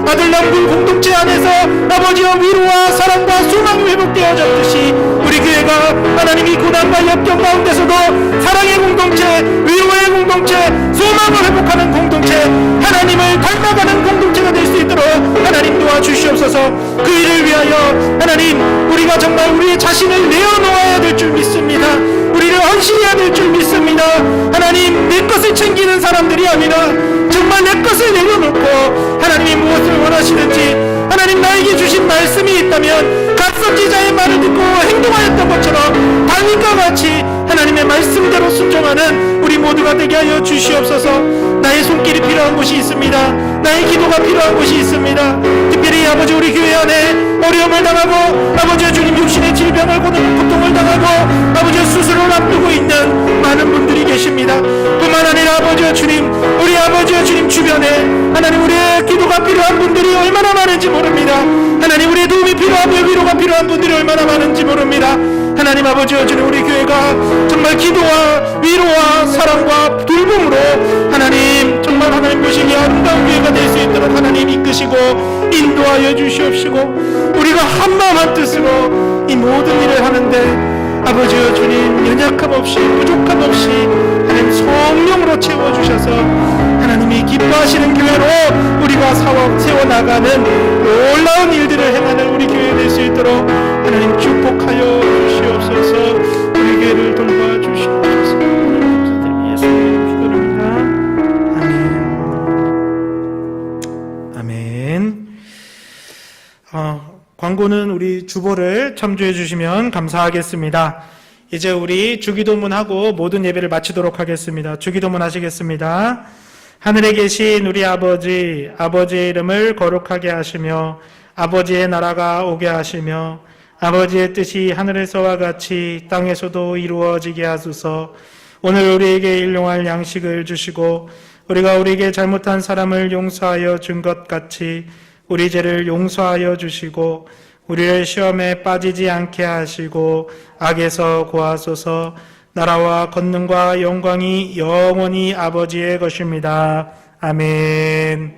아들남불 공동체 안에서 아버지와 위로와 사랑과 소망이 회복되어졌듯이 우리 교회가 하나님 이 고난과 역경 가운데서도 사랑의 공동체, 위로의 공동체, 소망을 회복하는 공동체, 하나님을 닮아가는 공동체가 될 수 있도록 하나님 도와주시옵소서. 그 일을 위하여 하나님 우리가 정말 우리의 자신을 내어놓아야 될 줄 믿습니다. 우리를 헌신해야 될 줄 믿습니다. 하나님 내 것을 챙기는 사람들이 아니라 정말 내 것을 내려놓고 하나님이 무엇을 원하시는지 하나님 나에게 주신 말씀이 있다면 각 선지자의 말을 듣고 행동하였던 것처럼 다윗과 같이 하나님의 말씀대로 순종하는 우리 모두가 되게 하여 주시옵소서. 나의 손길이 필요한 곳이 있습니다. 나의 기도가 필요한 곳이 있습니다. 특별히 아버지 우리 교회 안에 어려움을 당하고 아버지 주님 육신의 질병을 고통을 당하고 아버지 수술을 앞두고 있는 많은 분들이 계십니다. 뿐만 아니라 아버지 주님 우리 아버지 주님 주변에 하나님 우리의 기도가 필요한 분들이 얼마나 많은지 모릅니다. 하나님 우리의 도움이 필요하고 위로가 필요한 분들이 얼마나 많은지 모릅니다. 하나님 아버지 주님 우리 교회가 정말 기도와 위로와 사랑과 돌봄으로 하나님 정말 하나님 보시기에 아름다운 교회가 될 수 있도록 하나님 이끄시고 인도하여 주시옵시고 우리가 한마음 한뜻으로 이 모든 일을 하는데 아버지 주님 연약함 없이 부족함 없이 하나님 성령으로 채워주셔서 하나님이 기뻐하시는 교회로 우리가 세워나가는 놀라운 일들을 행하는 우리 교회 될 수 있도록 하나님 축복하여 주시옵소서. 우리 교회를 돌봐 주시옵소서. 감사드리며 예수님 기도합니다. 아멘. 아멘. 광고는 우리 주보를 첨부해 주시면 감사하겠습니다. 이제 우리 주기도문하고 모든 예배를 마치도록 하겠습니다. 주기도문 하시겠습니다. 하늘에 계신 우리 아버지, 아버지의 이름을 거룩하게 하시며 아버지의 나라가 오게 하시며 아버지의 뜻이 하늘에서와 같이 땅에서도 이루어지게 하소서. 오늘 우리에게 일용할 양식을 주시고 우리가 우리에게 잘못한 사람을 용서하여 준 것 같이 우리 죄를 용서하여 주시고 우리를 시험에 빠지지 않게 하시고 악에서 구하소서. 나라와 권능과 영광이 영원히 아버지의 것입니다. 아멘.